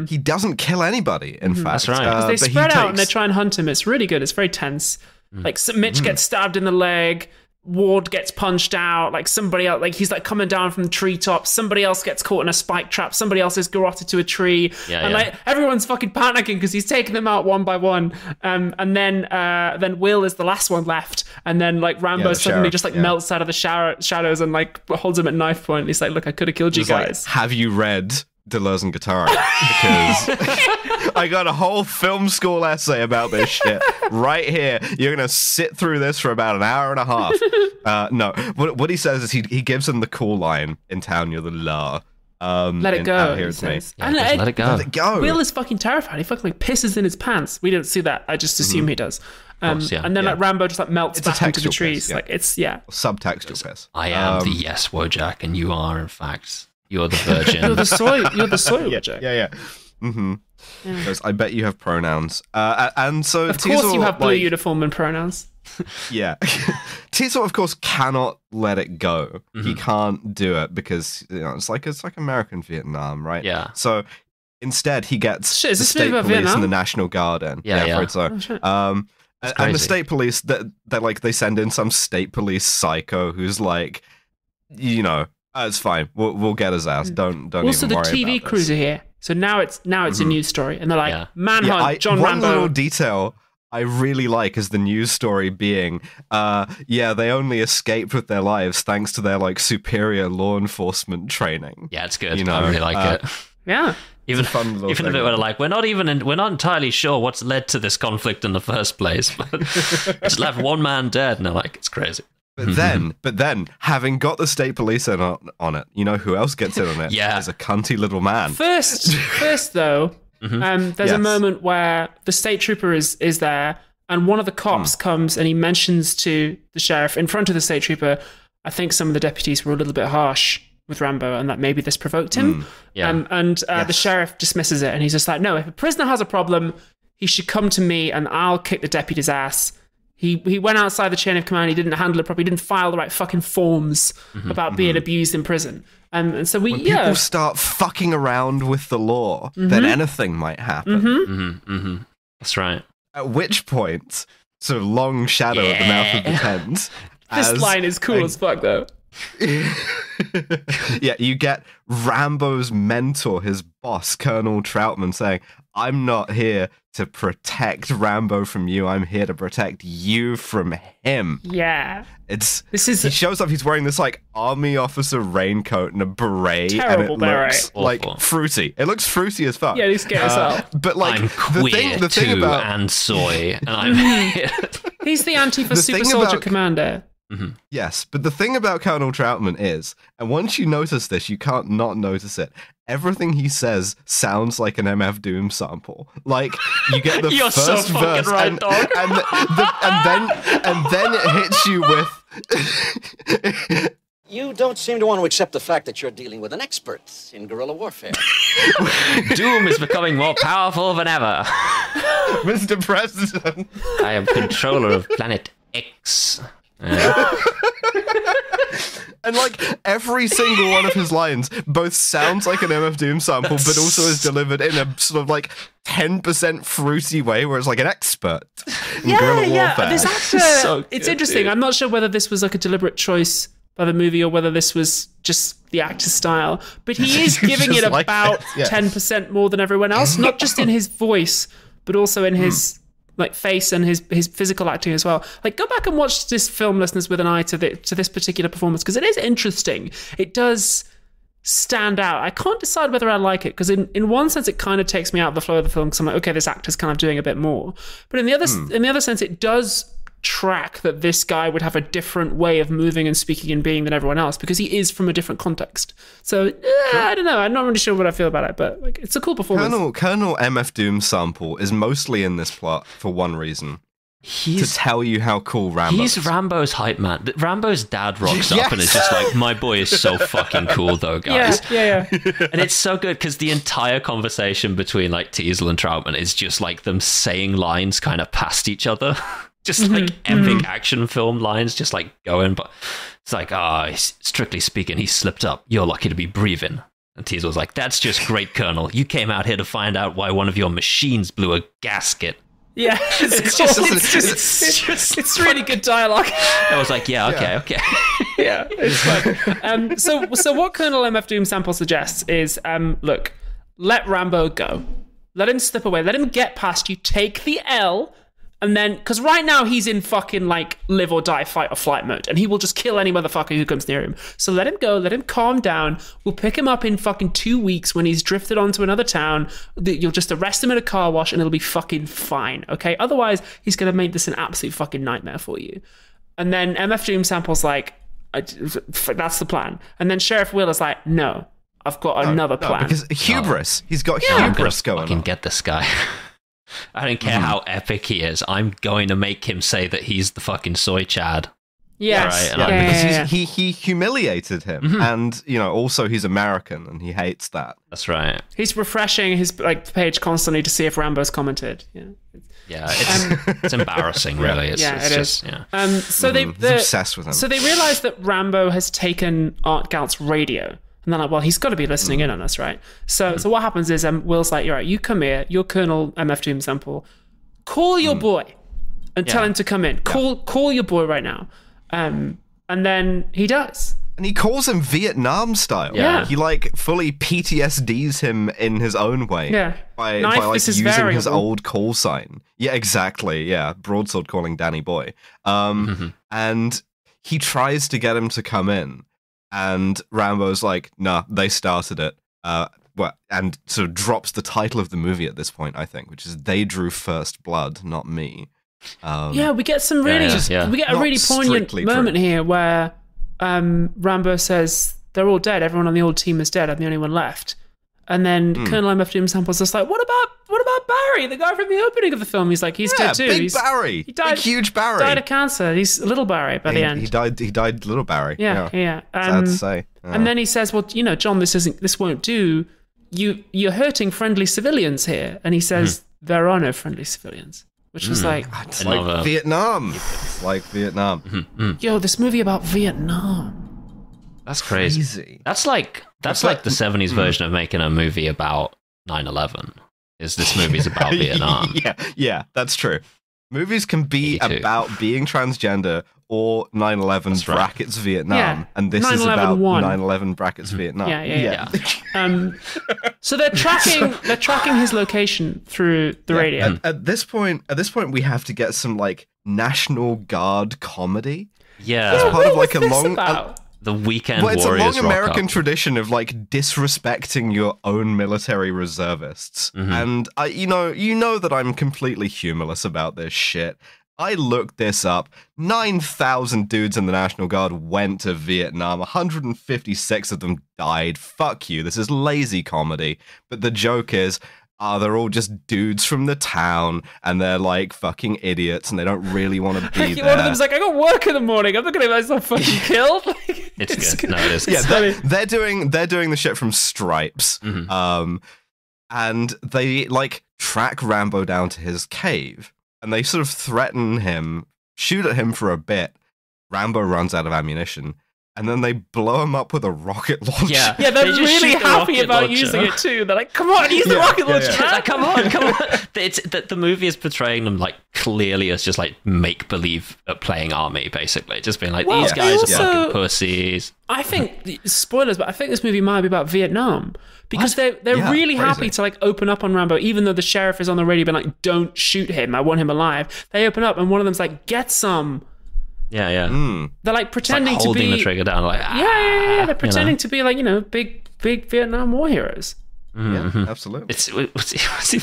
Speaker 3: He doesn't kill anybody. In fact,
Speaker 4: That's right.
Speaker 2: Because they
Speaker 3: but
Speaker 2: spread
Speaker 3: he
Speaker 2: out and they try and hunt him. It's really good. It's very tense. Like Mitch gets stabbed in the leg. Ward gets punched out. Like somebody else, like he's like coming down from the treetop. Somebody else gets caught in a spike trap. Somebody else is garroted to a tree. Like everyone's fucking panicking because he's taking them out one by one. And then Will is the last one left. And then like Rambo suddenly just like melts out of the shadows and like holds him at knife point. And he's like, "Look, I could have killed you guys."
Speaker 3: Like, have you read Deleuze and Guattari? Because I got a whole film school essay about this shit right here. You're gonna sit through this for about an hour and a half. No, what he says is he gives him the cool line in town. You're the law.
Speaker 2: Let it go.
Speaker 3: Here it's me.
Speaker 4: Let it go.
Speaker 3: Let it go.
Speaker 2: Will is fucking terrified. He fucking like pisses in his pants. We don't see that. I just assume he does. And then like Rambo just like melts back into the trees.
Speaker 3: Piss,
Speaker 2: like it's
Speaker 3: subtextual piss.
Speaker 4: I am the yes Wojak, and you are in fact you're the virgin.
Speaker 2: You're the soy Wojak.
Speaker 3: Yeah. Mm-hmm. Yeah. I bet you have pronouns. And so
Speaker 2: of course you have blue uniform and pronouns.
Speaker 3: Yeah. Teasel, of course, cannot let it go. He can't do it because it's like American Vietnam, right?
Speaker 4: Yeah.
Speaker 3: So instead he gets
Speaker 2: the
Speaker 3: state police
Speaker 2: Vietnam?
Speaker 3: and the National Guard in.
Speaker 4: Yeah.
Speaker 3: So. And the state police they send in some state police psycho who's like, it's fine. We'll get his ass. Don't
Speaker 2: also
Speaker 3: even worry about
Speaker 2: the TV crews are here. So now it's a news story, and they're like, manhunt John
Speaker 3: one
Speaker 2: Rambo.
Speaker 3: One little detail I really like is the news story being, they only escaped with their lives thanks to their like superior law enforcement training.
Speaker 4: Yeah, it's good. I really like it.
Speaker 2: Yeah.
Speaker 4: Even if it were like we're not entirely sure what's led to this conflict in the first place, but just left one man dead, and they're like, it's crazy.
Speaker 3: But then, having got the state police in on it, you know who else gets in on it?
Speaker 4: Yeah.
Speaker 3: Is a cunty little man.
Speaker 2: First though, there's a moment where the state trooper is there, and one of the cops comes and he mentions to the sheriff in front of the state trooper, I think some of the deputies were a little bit harsh with Rambo and that maybe this provoked him. The sheriff dismisses it and he's just like, no, if a prisoner has a problem, he should come to me and I'll kick the deputy's ass. He went outside the chain of command. He didn't handle it properly. He didn't file the right fucking forms about being abused in prison. And so when people
Speaker 3: start fucking around with the law, then anything might happen.
Speaker 4: That's right.
Speaker 3: At which point, sort of long shadow at the mouth of the tent.
Speaker 2: This line is cool as fuck, though.
Speaker 3: You get Rambo's mentor, his boss, Colonel Troutman, saying, I'm not here to protect Rambo from you. I'm here to protect you from him.
Speaker 2: Yeah.
Speaker 3: He shows up, he's wearing this like army officer raincoat and a beret.
Speaker 2: Terrible
Speaker 3: and it looks like fruity. It looks fruity as fuck.
Speaker 2: Yeah, he's scared as hell.
Speaker 3: But like
Speaker 4: I'm queer
Speaker 3: the thing about
Speaker 4: and soy. And I'm
Speaker 2: he's the Antifa super soldier commander.
Speaker 3: Yes, but the thing about Colonel Troutman is, and once you notice this, you can't not notice it. Everything he says sounds like an MF Doom sample. Like you get the
Speaker 4: You're
Speaker 3: first
Speaker 4: so fucking
Speaker 3: verse,
Speaker 4: right, dog.
Speaker 3: and then it hits you with.
Speaker 7: You don't seem to want to accept the fact that you're dealing with an expert in guerrilla warfare.
Speaker 4: Doom is becoming more powerful than ever.
Speaker 3: Mr. President,
Speaker 4: I am controller of Planet X.
Speaker 3: And like every single one of his lines both sounds like an MF Doom sample, but also is delivered in a sort of like 10% fruity way, where it's like an expert in guerrilla warfare.
Speaker 2: This actor, it's interesting. Dude. I'm not sure whether this was like a deliberate choice by the movie or whether this was just the actor's style, but he is giving it like about 10% more than everyone else, not just in his voice, but also in his like face and his physical acting as well. Like, go back and watch this film, listeners, with an eye to this particular performance, because it is interesting. It does stand out. I can't decide whether I like it, because in one sense it kind of takes me out of the flow of the film, because I'm like, okay, this actor's kind of doing a bit more. But in the other sense, it does track that this guy would have a different way of moving and speaking and being than everyone else, because he is from a different context. So I don't know. I'm not really sure what I feel about it, but like, it's a cool performance.
Speaker 3: Colonel MF Doom sample is mostly in this plot for one reason. to tell you how cool Rambo is.
Speaker 4: He's Rambo's hype man. Rambo's dad rocks up and is just like, my boy is so fucking cool though, guys.
Speaker 2: Yeah.
Speaker 4: And it's so good because the entire conversation between like Teasle and Troutman is just like them saying lines kind of past each other. Just like epic action film lines, just like going, but it's like, strictly speaking, he slipped up. You're lucky to be breathing. And Teasle was like, that's just great, Colonel. You came out here to find out why one of your machines blew a gasket.
Speaker 2: Yeah, it's really good dialogue.
Speaker 4: I was like, okay.
Speaker 2: Yeah, it's fun. So what Colonel MF Doom Sample suggests is, look, let Rambo go. Let him slip away. Let him get past you. Take the L. And then, because right now he's in fucking like live or die, fight or flight mode, and he will just kill any motherfucker who comes near him. So let him go, let him calm down. We'll pick him up in fucking 2 weeks when he's drifted onto another town. You'll just arrest him at a car wash and it'll be fucking fine, okay? Otherwise, he's going to make this an absolute fucking nightmare for you. And then MF Doom Sample's like, that's the plan. And then Sheriff Wheeler's like, no, I've got another plan.
Speaker 3: Because hubris. He's got hubris going on.
Speaker 4: I can get this guy. I don't care how epic he is. I'm going to make him say that he's the fucking soy Chad.
Speaker 2: Yes.
Speaker 3: Because he humiliated him, and also he's American, and he hates that.
Speaker 4: That's right.
Speaker 2: He's refreshing his page constantly to see if Rambo's commented.
Speaker 4: Yeah, it's embarrassing, really. It is.
Speaker 2: So
Speaker 3: he's obsessed with him.
Speaker 2: So they realize that Rambo has taken Art Galt's radio. And they're like, well, he's got to be listening in on us, right? So what happens is Will's like, you're right, you come here, you're Colonel MF Doom Sample. Call your boy and tell him to come in. Call your boy right now. And then he does.
Speaker 3: And he calls him Vietnam style.
Speaker 2: Yeah.
Speaker 3: He like fully PTSDs him in his own way.
Speaker 2: Yeah.
Speaker 3: By like using his old call sign. Yeah, exactly. Yeah. Broadsword calling Danny Boy. And he tries to get him to come in. And Rambo's like, nah, they started it. And sort of drops the title of the movie at this point, I think, which is They Drew First Blood, Not Me.
Speaker 2: We get some really, we get a really poignant moment here where Rambo says, they're all dead. Everyone on the old team is dead. I'm the only one left. And then Colonel MF Doom Sample's just like, what about Barry, the guy from the opening of the film? He's like, he's dead too.
Speaker 3: Big Barry.
Speaker 2: He died,
Speaker 3: big, huge Barry.
Speaker 2: Died of cancer. He's little Barry by the end.
Speaker 3: He died little Barry.
Speaker 2: Yeah.
Speaker 3: Sad to say.
Speaker 2: And then he says, well, John, this won't do. You're hurting friendly civilians here. And he says, there are no friendly civilians. Which was like...
Speaker 3: It's like Vietnam. It's like Vietnam.
Speaker 2: Yo, this movie about Vietnam.
Speaker 4: That's crazy. That's like the 70s version of making a movie about 9/11. Is this movie's about Vietnam?
Speaker 3: Yeah, that's true. Movies can be about being transgender or 9/11 brackets Vietnam, and this is about 9/11 brackets Vietnam.
Speaker 2: Yeah. So they're tracking his location through the radio.
Speaker 3: At this point, we have to get some like National Guard comedy.
Speaker 4: Yeah,
Speaker 3: it's part of like a long.
Speaker 4: The Weekend
Speaker 3: Warriors.
Speaker 4: Well,
Speaker 3: it's a long American tradition of like disrespecting your own military reservists, and you know that I'm completely humorless about this shit. I looked this up. 9,000 dudes in the National Guard went to Vietnam. 156 of them died. Fuck you. This is lazy comedy. But the joke is, they're all just dudes from the town, and they're like fucking idiots, and they don't really want to be there.
Speaker 2: One of them's like, I got work in the morning. I'm not going to get myself fucking killed.
Speaker 4: It's good. No, it is.
Speaker 3: Yeah, they're doing the shit from Stripes, and they like track Rambo down to his cave, and they sort of threaten him, shoot at him for a bit. Rambo runs out of ammunition. And then they blow him up with a rocket launcher.
Speaker 2: Yeah, they're really happy about using it too. They're like, come on, use the rocket launcher.
Speaker 4: Yeah. Like, come on. The movie is portraying them like clearly as just like make-believe playing army, basically. Just being like, these guys are fucking pussies.
Speaker 2: I think, spoilers, but I think this movie might be about Vietnam. Because they're really happy to like open up on Rambo, even though the sheriff is on the radio being like, don't shoot him, I want him alive. They open up and one of them's like, get some.
Speaker 4: Yeah.
Speaker 2: They're like pretending
Speaker 4: like holding
Speaker 2: to be
Speaker 4: the trigger down, like
Speaker 2: They're pretending to be like big Vietnam War heroes.
Speaker 3: Yeah, absolutely.
Speaker 4: It's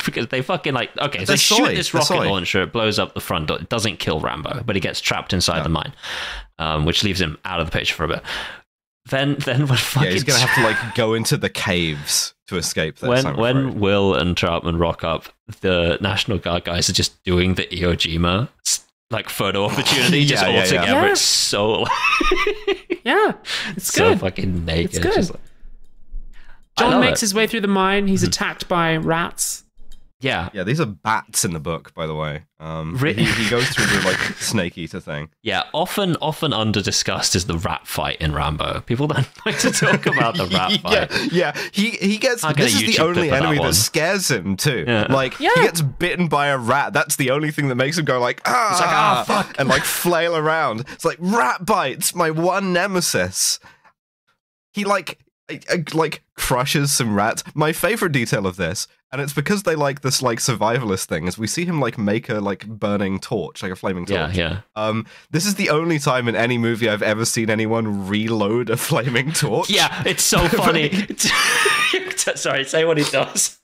Speaker 4: because they fucking like they shoot this rocket launcher, it blows up the front door. It doesn't kill Rambo, but he gets trapped inside the mine, which leaves him out of the picture for a bit. Then what fucking
Speaker 3: he's gonna have to like go into the caves to escape this.
Speaker 4: When Will and Troutman rock up, the National Guard guys are just doing the Iwo Jima like photo opportunity just all together.
Speaker 2: Yeah.
Speaker 4: It's so
Speaker 2: it's
Speaker 4: so
Speaker 2: good.
Speaker 4: fucking naked.
Speaker 2: It's good.
Speaker 4: Just
Speaker 2: John makes his way through the mine. He's attacked by rats.
Speaker 4: Yeah.
Speaker 3: Yeah, these are bats in the book, by the way.
Speaker 4: Really?
Speaker 3: He goes through the like snake eater thing.
Speaker 4: Yeah, often under discussed is the rat fight in Rambo. People don't like to talk about the rat fight.
Speaker 3: Yeah. He gets.
Speaker 4: I'll get
Speaker 3: This
Speaker 4: a
Speaker 3: is the
Speaker 4: YouTube
Speaker 3: only
Speaker 4: clip of that
Speaker 3: enemy
Speaker 4: one.
Speaker 3: that scares him too.
Speaker 4: Yeah.
Speaker 3: Like he gets bitten by a rat. That's the only thing that makes him go like
Speaker 4: fuck,
Speaker 3: and like flail around. It's like rat bites, my one nemesis. He like crushes some rats. My favorite detail of this, and it's because they like this like survivalist thing, is we see him like make a like burning torch, like a flaming torch.
Speaker 4: Yeah.
Speaker 3: This is the only time in any movie I've ever seen anyone reload a flaming torch.
Speaker 4: Yeah, it's so funny. Sorry, say what he does.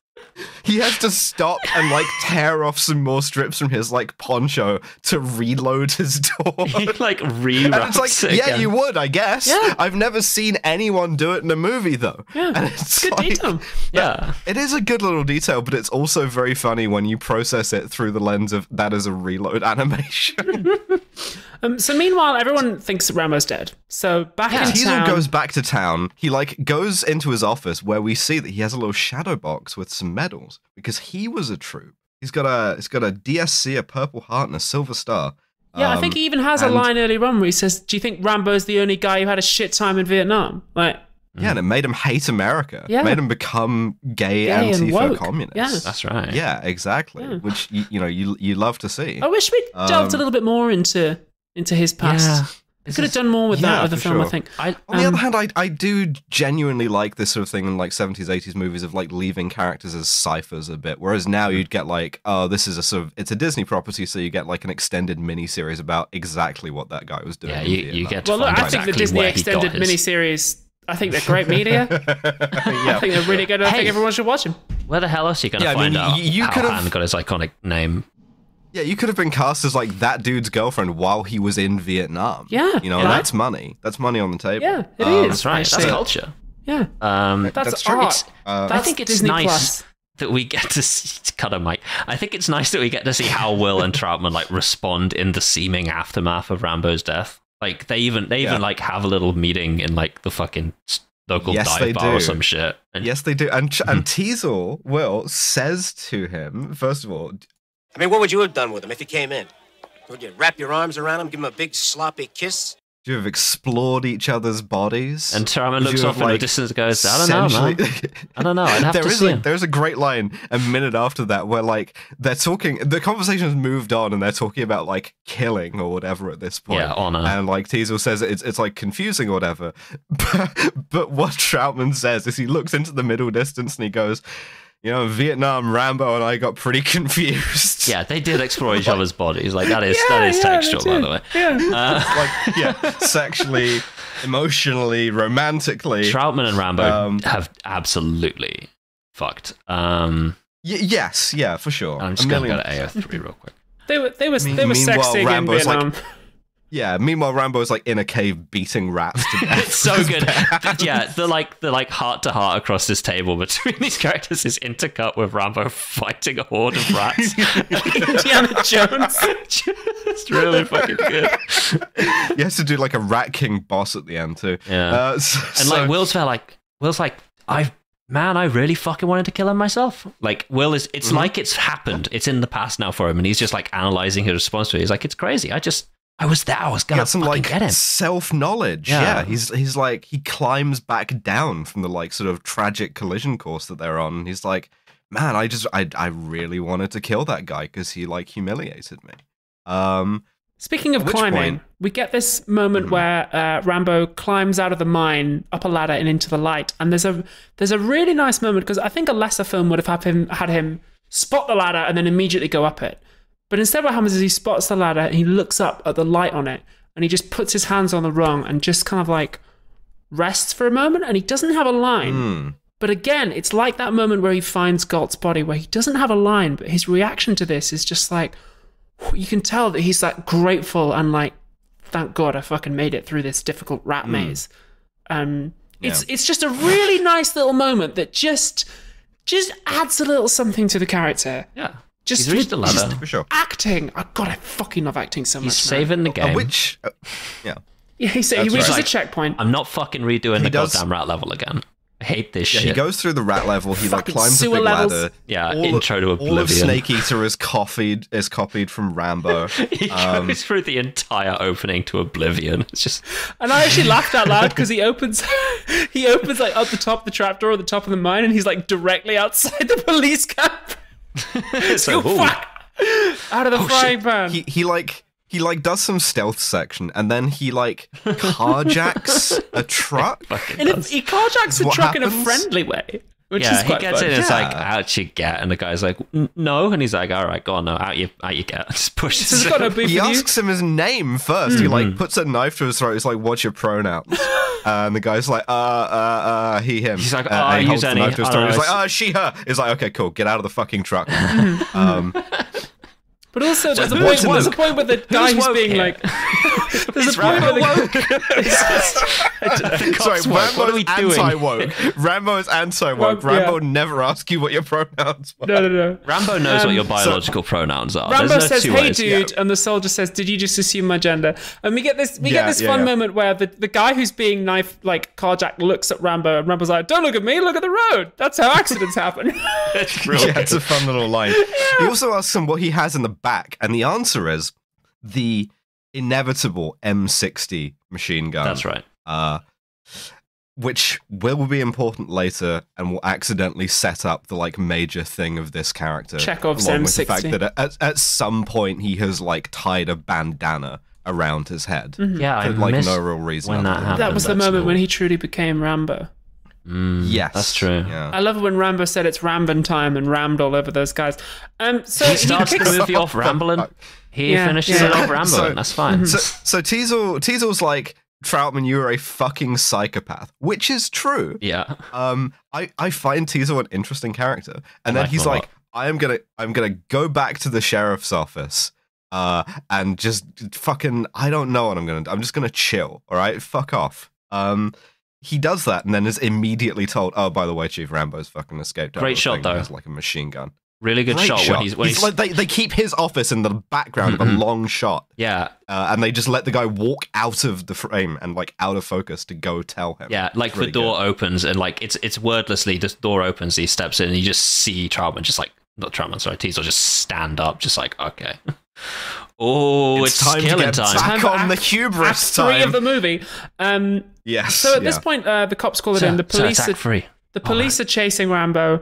Speaker 3: He has to stop and like tear off some more strips from his like poncho to reload his torch.
Speaker 4: He like
Speaker 3: And
Speaker 4: rewraps
Speaker 3: it's like,
Speaker 4: it
Speaker 3: yeah,
Speaker 4: again.
Speaker 3: you would, I guess.
Speaker 2: Yeah.
Speaker 3: I've never seen anyone do it in a movie, though.
Speaker 2: Yeah,
Speaker 3: and it's
Speaker 2: good
Speaker 3: like,
Speaker 2: detail.
Speaker 4: Yeah.
Speaker 3: It is a good little detail, but it's also very funny when you process it through the lens of that is a reload animation.
Speaker 2: So meanwhile, everyone thinks that Rambo's dead. So back in
Speaker 3: Teasel
Speaker 2: town,
Speaker 3: goes back to town. He like goes into his office where we see that he has a little shadow box with some medals because he was a troop. He's got a DSC, a Purple Heart, and a Silver Star.
Speaker 2: Yeah, I think he even has a line earlier on where he says, "Do you think Rambo's the only guy who had a shit time in Vietnam?" Like,
Speaker 3: yeah, and it made him hate America.
Speaker 2: Yeah.
Speaker 3: It made him become gay
Speaker 2: and woke.
Speaker 3: Antifa-communist.
Speaker 2: Yeah.
Speaker 4: That's right.
Speaker 3: Yeah, exactly.
Speaker 2: Yeah.
Speaker 3: Which you love to see.
Speaker 2: I wish we'd delved a little bit more into his past.
Speaker 4: Yeah.
Speaker 2: We could have done more with that other
Speaker 3: for
Speaker 2: film, I
Speaker 3: sure.
Speaker 2: think.
Speaker 3: On the other hand, I do genuinely like this sort of thing in like 70s, 80s movies of like leaving characters as ciphers a bit. Whereas now you'd get like, oh, this is a sort of, it's a Disney property, so you get like an extended mini-series about exactly what that guy was doing.
Speaker 4: Yeah,
Speaker 3: in
Speaker 4: you
Speaker 3: Vietnam.
Speaker 4: get to
Speaker 2: Well, look,
Speaker 4: find
Speaker 2: I think
Speaker 4: exactly
Speaker 2: the Disney
Speaker 4: where he got
Speaker 2: extended
Speaker 4: his-
Speaker 2: miniseries, I think they're great media. I think they're really good. I think everyone should watch them.
Speaker 4: Where the hell else are you going to
Speaker 3: Yeah, I
Speaker 4: find
Speaker 3: mean,
Speaker 4: out
Speaker 3: you
Speaker 4: how
Speaker 3: could've-
Speaker 4: Han got his iconic name?
Speaker 3: Yeah, you could have been cast as like that dude's girlfriend while he was in Vietnam.
Speaker 2: Yeah,
Speaker 3: You know,
Speaker 2: yeah.
Speaker 3: that's money. That's money on the table.
Speaker 2: Yeah, it is.
Speaker 4: That's right. That's
Speaker 2: actually.
Speaker 4: culture.
Speaker 2: Yeah, that's
Speaker 3: That's true.
Speaker 2: art.
Speaker 3: It's,
Speaker 4: I think it's
Speaker 2: Disney
Speaker 4: nice
Speaker 2: Plus.
Speaker 4: that we get to cut a mic. I think it's nice that we get to see how Will and Troutman like respond in the seeming aftermath of Rambo's death. Like they even like have a little meeting in like the fucking local
Speaker 3: Yes, they
Speaker 4: dive bar or
Speaker 3: do.
Speaker 4: some shit. And
Speaker 3: Yes, they do. And Teasel, Will, says to him, first of all,
Speaker 5: I mean, what would you have done with him if he came in? Would you wrap your arms around him, give him a big sloppy kiss?
Speaker 3: do you have explored each other's bodies?
Speaker 4: And Troutman
Speaker 3: Would
Speaker 4: looks
Speaker 3: you
Speaker 4: off
Speaker 3: have,
Speaker 4: in the
Speaker 3: like,
Speaker 4: distance and goes, I don't know, man. I don't know. I'd have to see him.
Speaker 3: There's a great line a minute after that where like they're talking, the conversation has moved on and they're talking about like killing or whatever at this point.
Speaker 4: Yeah, honor.
Speaker 3: And like Teasel says it's like confusing or whatever. But what Troutman says is he looks into the middle distance and he goes, you know, in Vietnam, Rambo and I got pretty confused.
Speaker 4: Yeah, they did explore each other's bodies. Like that is textual, by the way.
Speaker 2: Yeah.
Speaker 3: Sexually, emotionally, romantically.
Speaker 4: Troutman and Rambo have absolutely fucked.
Speaker 3: Yes, yeah, for sure.
Speaker 4: I'm just going to go to AO3 real quick.
Speaker 2: They were
Speaker 3: Meanwhile,
Speaker 2: sexting in
Speaker 3: Rambo's like-
Speaker 2: Vietnam.
Speaker 3: Yeah, meanwhile, Rambo's like in a cave beating rats to death.
Speaker 4: It's so good. Yeah, the heart to heart across this table between these characters is intercut with Rambo fighting a horde of rats.
Speaker 2: Indiana Jones.
Speaker 4: It's really fucking good.
Speaker 3: He has to do like a Rat King boss at the end too.
Speaker 4: Yeah. And like Will's like, I really fucking wanted to kill him myself. Like Will is, it's like it's happened. It's in the past now for him, and he's just like analyzing his response to it. He's like, it's crazy. I was there. I was gonna
Speaker 3: got some
Speaker 4: fucking
Speaker 3: like
Speaker 4: get him.
Speaker 3: self-knowledge.
Speaker 4: Yeah.
Speaker 3: Yeah, he's like he climbs back down from the like sort of tragic collision course that they're on. And he's like, man, I really wanted to kill that guy because he like humiliated me.
Speaker 2: Speaking of
Speaker 3: At which
Speaker 2: climbing,
Speaker 3: point-
Speaker 2: we get this moment where Rambo climbs out of the mine up a ladder and into the light, and there's a really nice moment because I think a lesser film would have had him spot the ladder and then immediately go up it. But instead what happens is he spots the ladder and he looks up at the light on it and he just puts his hands on the rung and just kind of like rests for a moment, and he doesn't have a line. But again, it's like that moment where he finds Galt's body where he doesn't have a line, but his reaction to this is just like, you can tell that he's like grateful and like, thank God I fucking made it through this difficult rat maze. It's just a really nice little moment that just adds a little something to the character.
Speaker 4: Yeah.
Speaker 2: Just
Speaker 4: reached the ladder.
Speaker 3: For sure.
Speaker 2: Acting. Oh, God, I fucking love acting so much.
Speaker 4: He's saving the game.
Speaker 3: Yeah.
Speaker 2: Yeah, he reaches a checkpoint.
Speaker 4: I'm not fucking redoing the goddamn rat level again. I hate this shit.
Speaker 3: He goes through the rat level. He like
Speaker 2: Fucking
Speaker 3: climbs a
Speaker 2: sewer
Speaker 3: big
Speaker 2: levels.
Speaker 3: ladder.
Speaker 4: Yeah, intro to Oblivion.
Speaker 3: All of Snake Eater is copied from Rambo.
Speaker 4: He goes through the entire opening to Oblivion. It's just.
Speaker 2: And I actually laughed out loud because he opens like up the top of the trapdoor at the top of the mine, and he's like directly outside the police camp.
Speaker 4: So,
Speaker 2: fuck! Out of the frying pan.
Speaker 3: He does some stealth section, and then he like carjacks a truck.
Speaker 2: He carjacks the truck in a friendly way. Which is quite
Speaker 4: he gets
Speaker 2: fun.
Speaker 4: in and it's like, out you get. And the guy's like, no. And he's like, all right, go on, no, out you get. Just pushes him.
Speaker 3: He asks him his name first. He like puts a knife to his throat. He's like, what's your pronouns? And the guy's like, he, him.
Speaker 4: He's like,
Speaker 3: and he
Speaker 4: use
Speaker 3: holds the
Speaker 4: any.
Speaker 3: knife to his throat. He's like, she, her. He's like, okay, cool, get out of the fucking truck.
Speaker 2: But also, there's a point where the guy who's being
Speaker 4: here?
Speaker 2: like... there's a point where
Speaker 3: Sorry,
Speaker 4: what are we
Speaker 3: Rambo's
Speaker 4: doing?
Speaker 3: anti-woke. Rambo is anti-woke. Rambo never asks you what your pronouns were.
Speaker 2: No.
Speaker 4: Rambo knows what your biological pronouns are.
Speaker 2: Rambo
Speaker 4: There's no
Speaker 2: says,
Speaker 4: two
Speaker 2: hey
Speaker 4: ways.
Speaker 2: dude, and the soldier says, did you just assume my gender? And we get this fun moment where the guy who's being carjacked looks at Rambo, and Rambo's like, don't look at me, look at the road. That's how accidents happen.
Speaker 4: It's brilliant.
Speaker 3: Yeah, it's a fun little line. He also asks him what he has in the back, and the answer is the inevitable M60 machine gun.
Speaker 4: That's right.
Speaker 3: Which will be important later and will accidentally set up the like major thing of this character.
Speaker 2: Chekhov's
Speaker 3: along
Speaker 2: M60.
Speaker 3: with the fact that at some point he has like tied a bandana around his head.
Speaker 4: Yeah,
Speaker 3: for, like no real reason.
Speaker 4: when that
Speaker 3: other than
Speaker 4: happened.
Speaker 2: That was the moment when he truly became Rambo.
Speaker 3: Yes,
Speaker 4: that's true.
Speaker 3: Yeah.
Speaker 2: I love it when Rambo said it's Rambin time and rammed all over those guys. So
Speaker 4: he starts the movie off rambling. He finishes it off rambling. That's fine.
Speaker 3: So Teasel's like, Troutman, you are a fucking psychopath, which is true.
Speaker 4: Yeah.
Speaker 3: I find Teasel an interesting character, and then he's like, I'm gonna go back to the sheriff's office, and just fucking, I don't know what I'm gonna do. I'm just gonna chill. All right, fuck off. He does that, and then is immediately told, "Oh, by the way, Chief Rambo's fucking escaped."
Speaker 4: Great shot, though.
Speaker 3: He has like a machine gun.
Speaker 4: Really good shot. When he's
Speaker 3: like, they keep his office in the background of a long shot.
Speaker 4: Yeah.
Speaker 3: And they just let the guy walk out of the frame and like out of focus to go tell him.
Speaker 4: Yeah, like the door opens and like it's wordlessly, the door opens, he steps in and you just see Troutman just like, not Troutman, sorry, Teasel just stand up, just like, okay. Oh, it's
Speaker 3: time
Speaker 4: killing
Speaker 3: to get
Speaker 4: time.
Speaker 3: back on the hubris
Speaker 2: Act 3
Speaker 3: time.
Speaker 2: of the movie.
Speaker 3: Yes.
Speaker 2: So at this point, the cops call it in. The police
Speaker 4: are
Speaker 2: are chasing Rambo.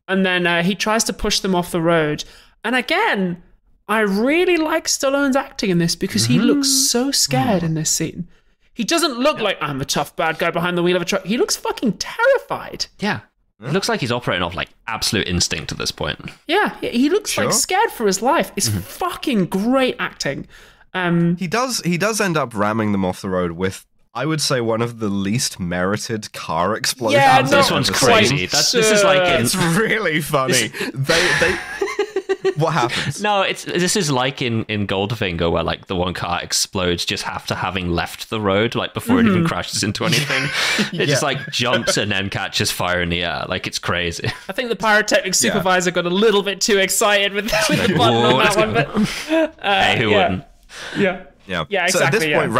Speaker 2: And then he tries to push them off the road. And again, I really like Stallone's acting in this because he looks so scared in this scene. He doesn't look like, I'm a tough bad guy behind the wheel of a truck. He looks fucking terrified.
Speaker 4: Yeah. It looks like he's operating off like absolute instinct at this point.
Speaker 2: Yeah, he looks like scared for his life. It's fucking great acting.
Speaker 3: He does end up ramming them off the road with, I would say, one of the least merited car explosions.
Speaker 2: Yeah,
Speaker 4: this one's crazy. This is like
Speaker 3: it's really funny. They what happens?
Speaker 4: No, this is like in Goldfinger where like the one car explodes just after having left the road, like before it even crashes into anything. It just like jumps and then catches fire in the air. Like it's crazy.
Speaker 2: I think the pyrotechnic supervisor got a little bit too excited with the button on that one. But,
Speaker 4: hey, who wouldn't?
Speaker 2: Yeah.
Speaker 3: Yeah.
Speaker 2: Exactly.
Speaker 3: So at this point,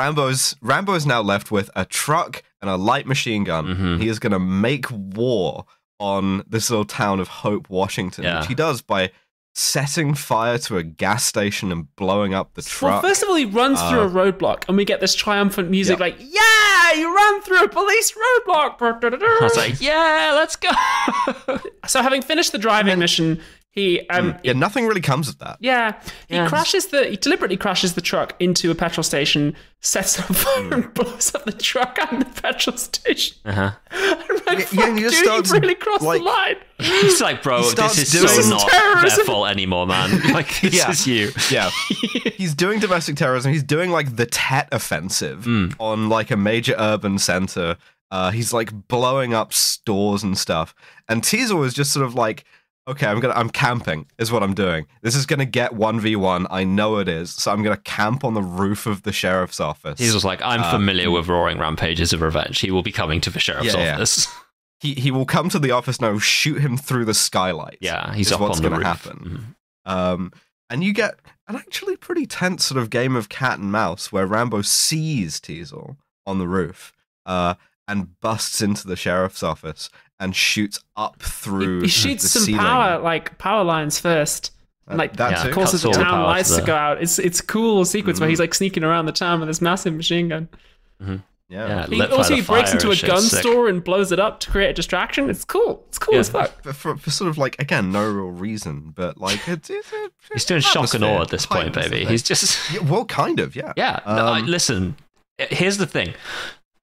Speaker 3: Rambo's now left with a truck and a light machine gun. He is going to make war on this little town of Hope, Washington, which he does by setting fire to a gas station and blowing up the truck.
Speaker 2: Well, first of all, he runs through a roadblock, and we get this triumphant music like, yeah, you ran through a police roadblock.
Speaker 4: I was like, yeah, let's go.
Speaker 2: So having finished the driving mission, he
Speaker 3: nothing really comes of that.
Speaker 2: He deliberately crashes the truck into a petrol station, sets it on fire and blows up the truck and the petrol station.
Speaker 4: Uh-huh.
Speaker 2: He really crossed the line.
Speaker 4: He's like, bro, this is so not their fault anymore, man. Like, this is you.
Speaker 3: Yeah. He's doing domestic terrorism. He's doing like the Tet offensive on like a major urban center. He's like blowing up stores and stuff. And Teasel is just sort of like, okay, I'm camping is what I'm doing. This is gonna get 1v1. I know it is. So I'm gonna camp on the roof of the sheriff's office.
Speaker 4: He's just like, I'm familiar with roaring rampages of revenge. He will be coming to the sheriff's office.
Speaker 3: he will come to the office and I will shoot him through the skylight.
Speaker 4: Yeah, he's
Speaker 3: is
Speaker 4: up
Speaker 3: what's
Speaker 4: on the
Speaker 3: going to
Speaker 4: roof.
Speaker 3: happen. And you get an actually pretty tense sort of game of cat and mouse where Rambo sees Teasel on the roof and busts into the sheriff's office and shoots up through
Speaker 2: He shoots
Speaker 3: the
Speaker 2: some
Speaker 3: ceiling.
Speaker 2: power lines first. And
Speaker 3: that too.
Speaker 2: causes the
Speaker 4: Cuts all the
Speaker 2: town
Speaker 4: power
Speaker 2: lights
Speaker 4: to
Speaker 2: to
Speaker 4: the-
Speaker 2: go out. It's a cool sequence where he's like sneaking around the town with this massive machine gun.
Speaker 3: Yeah.
Speaker 2: He
Speaker 4: lit by
Speaker 2: also
Speaker 4: the
Speaker 2: breaks
Speaker 4: fire
Speaker 2: into a
Speaker 4: and shit.
Speaker 2: gun
Speaker 4: Sick.
Speaker 2: store and blows it up to create a distraction. It's cool. It's cool as fuck.
Speaker 3: For sort of like, again, no real reason, but like
Speaker 4: He's doing shock and awe at this point,
Speaker 3: Heightened
Speaker 4: baby.
Speaker 3: aesthetic.
Speaker 4: He's just...
Speaker 3: Yeah, well, kind of, yeah.
Speaker 4: Yeah, no, listen, here's the thing.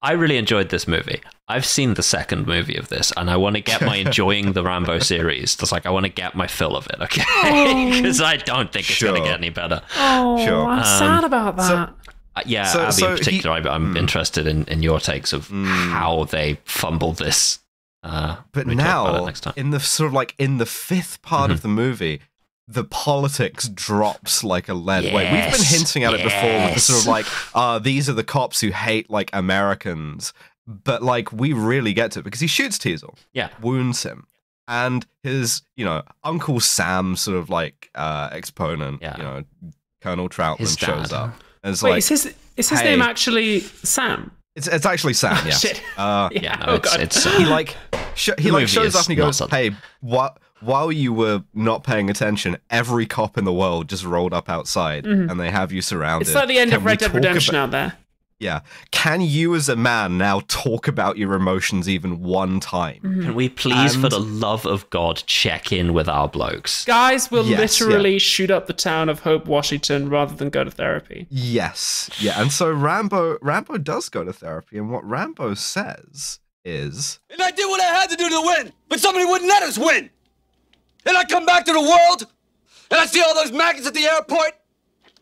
Speaker 4: I really enjoyed this movie. I've seen the second movie of this, and I want to get my enjoying the Rambo series. Just like, I want to get my fill of it, okay? Because I don't think it's going to
Speaker 3: Sure.
Speaker 4: get any better.
Speaker 2: Oh,
Speaker 3: Sure.
Speaker 2: I'm sad about that.
Speaker 4: Yeah,
Speaker 3: So-
Speaker 4: Abby,
Speaker 3: so
Speaker 4: in particular, I'm interested in your takes of how they fumbled this.
Speaker 3: But
Speaker 4: we talk about it
Speaker 3: now,
Speaker 4: next time.
Speaker 3: in the sort of like in the fifth part of the movie, the politics drops like a lead weight. We've been
Speaker 4: Yes,
Speaker 3: hinting at it before with the sort of
Speaker 4: yes.
Speaker 3: like, these are the cops who hate like Americans. But like, we really get to it because he shoots Teasel,
Speaker 4: Yeah.
Speaker 3: wounds him, and his, Uncle Sam sort of like exponent,
Speaker 4: Yeah.
Speaker 3: Colonel Troutman
Speaker 4: His
Speaker 3: shows
Speaker 4: dad.
Speaker 3: up. And it's
Speaker 2: Wait,
Speaker 3: like,
Speaker 2: is his
Speaker 3: hey.
Speaker 2: name actually Sam?
Speaker 3: it's actually Sam, yes.
Speaker 2: Shit.
Speaker 4: Yeah, no,
Speaker 2: Oh, God.
Speaker 4: it's
Speaker 3: He like he like
Speaker 4: movie
Speaker 3: shows
Speaker 4: is
Speaker 3: up and he
Speaker 4: not
Speaker 3: goes,
Speaker 4: such-
Speaker 3: "Hey, while you were not paying attention, every cop in the world just rolled up outside and they have you surrounded."
Speaker 2: It's like the end
Speaker 3: Can
Speaker 2: of
Speaker 3: we
Speaker 2: Red Dead
Speaker 3: talk
Speaker 2: Redemption
Speaker 3: about-
Speaker 2: out there.
Speaker 3: Yeah. Can you as a man now talk about your emotions even one time?
Speaker 4: Can we please, for
Speaker 3: And-
Speaker 4: the love of God, check in with our blokes?
Speaker 2: Guys will
Speaker 3: Yes,
Speaker 2: literally shoot up the town of Hope, Washington, rather than go to therapy.
Speaker 3: Yes. Yeah. And so Rambo does go to therapy, and what Rambo says is,
Speaker 6: And I did what I had to do to win, but somebody wouldn't let us win. And I come back to the world, and I see all those maggots at the airport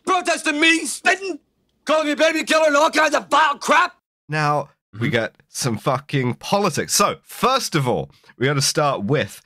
Speaker 6: protesting me, spitting, calling me baby killer and all kinds of vile crap.
Speaker 3: now we get some fucking politics. So, first of all, we got to start with,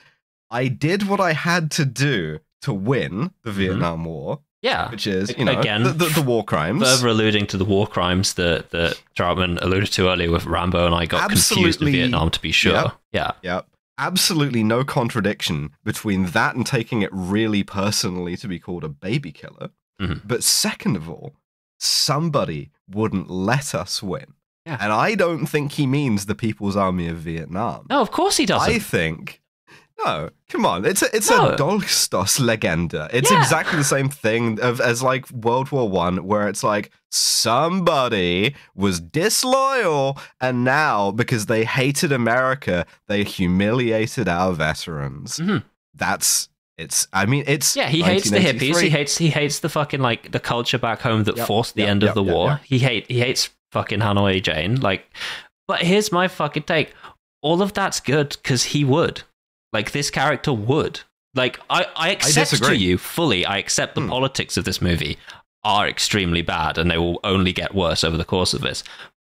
Speaker 3: I did what I had to do to win the Vietnam War,
Speaker 4: Yeah.
Speaker 3: which is,
Speaker 4: Again,
Speaker 3: the war crimes.
Speaker 4: further alluding to the war crimes that Troutman alluded to earlier with Rambo, and I got confused in
Speaker 3: Absolutely.
Speaker 4: Vietnam, to be sure.
Speaker 3: Yep.
Speaker 4: Yeah.
Speaker 3: Yep. Absolutely no contradiction between that and taking it really personally to be called a baby killer.
Speaker 4: Mhm.
Speaker 3: But second of all, somebody wouldn't let us win.
Speaker 4: Yeah.
Speaker 3: And I don't think he means the People's Army of Vietnam.
Speaker 4: No, of course he doesn't.
Speaker 3: I think... No, come on. It's
Speaker 4: No.
Speaker 3: a Dolstos legenda. It's
Speaker 4: Yeah.
Speaker 3: exactly the same thing as like World War One, where it's like somebody was disloyal, and now because they hated America, they humiliated our veterans.
Speaker 4: Mhm.
Speaker 3: It's
Speaker 4: Yeah, he hates the hippies.
Speaker 3: 1983.
Speaker 4: He hates the fucking like the culture back home that
Speaker 3: Yep,
Speaker 4: forced the
Speaker 3: yep,
Speaker 4: end
Speaker 3: yep,
Speaker 4: of the
Speaker 3: yep,
Speaker 4: war.
Speaker 3: yep.
Speaker 4: He hates fucking Hanoi Jane. Like, but here's my fucking take. All of that's good because he would. Like, this character would. Like, I accept to
Speaker 3: disagree.
Speaker 4: you fully. I accept the politics of this movie are extremely bad, and they will only get worse over the course of this.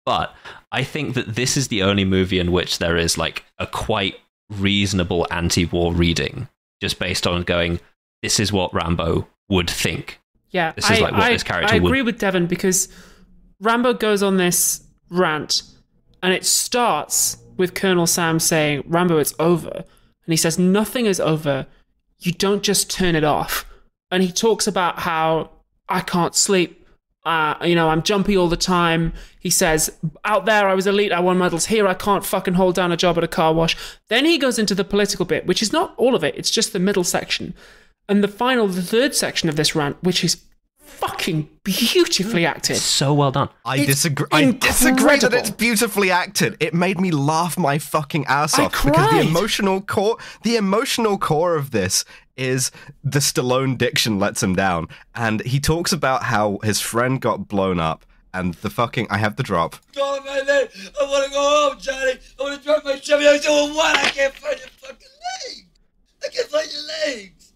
Speaker 4: But I think that this is the only movie in which there is like a quite reasonable anti-war reading, just based on going, this is what Rambo would think.
Speaker 2: Yeah,
Speaker 4: This is like what this character
Speaker 2: I
Speaker 4: would-
Speaker 2: agree with Devon because Rambo goes on this rant, and it starts with Colonel Sam saying, "Rambo, it's over," and he says, "Nothing is over. You don't just turn it off." And he talks about how I can't sleep. I'm jumpy all the time. He says, out there I was elite, I won medals. Here I can't fucking hold down a job at a car wash. Then he goes into the political bit, which is not all of it. It's just the middle section. And the third section of this rant, which is fucking beautifully acted.
Speaker 4: So well done.
Speaker 3: I
Speaker 2: It's
Speaker 3: disagree. I disagree that
Speaker 2: incredible.
Speaker 3: it's beautifully acted. It made me laugh my fucking ass
Speaker 2: I
Speaker 3: off because
Speaker 2: cried.
Speaker 3: the emotional core of this is the Stallone diction lets him down, and he talks about how his friend got blown up, and the fucking I have the drop.
Speaker 6: Calling my name. I want to go home, Johnny. I want to drive my Chevy. I said, well, what? I can't find your fucking legs. I can't find your legs.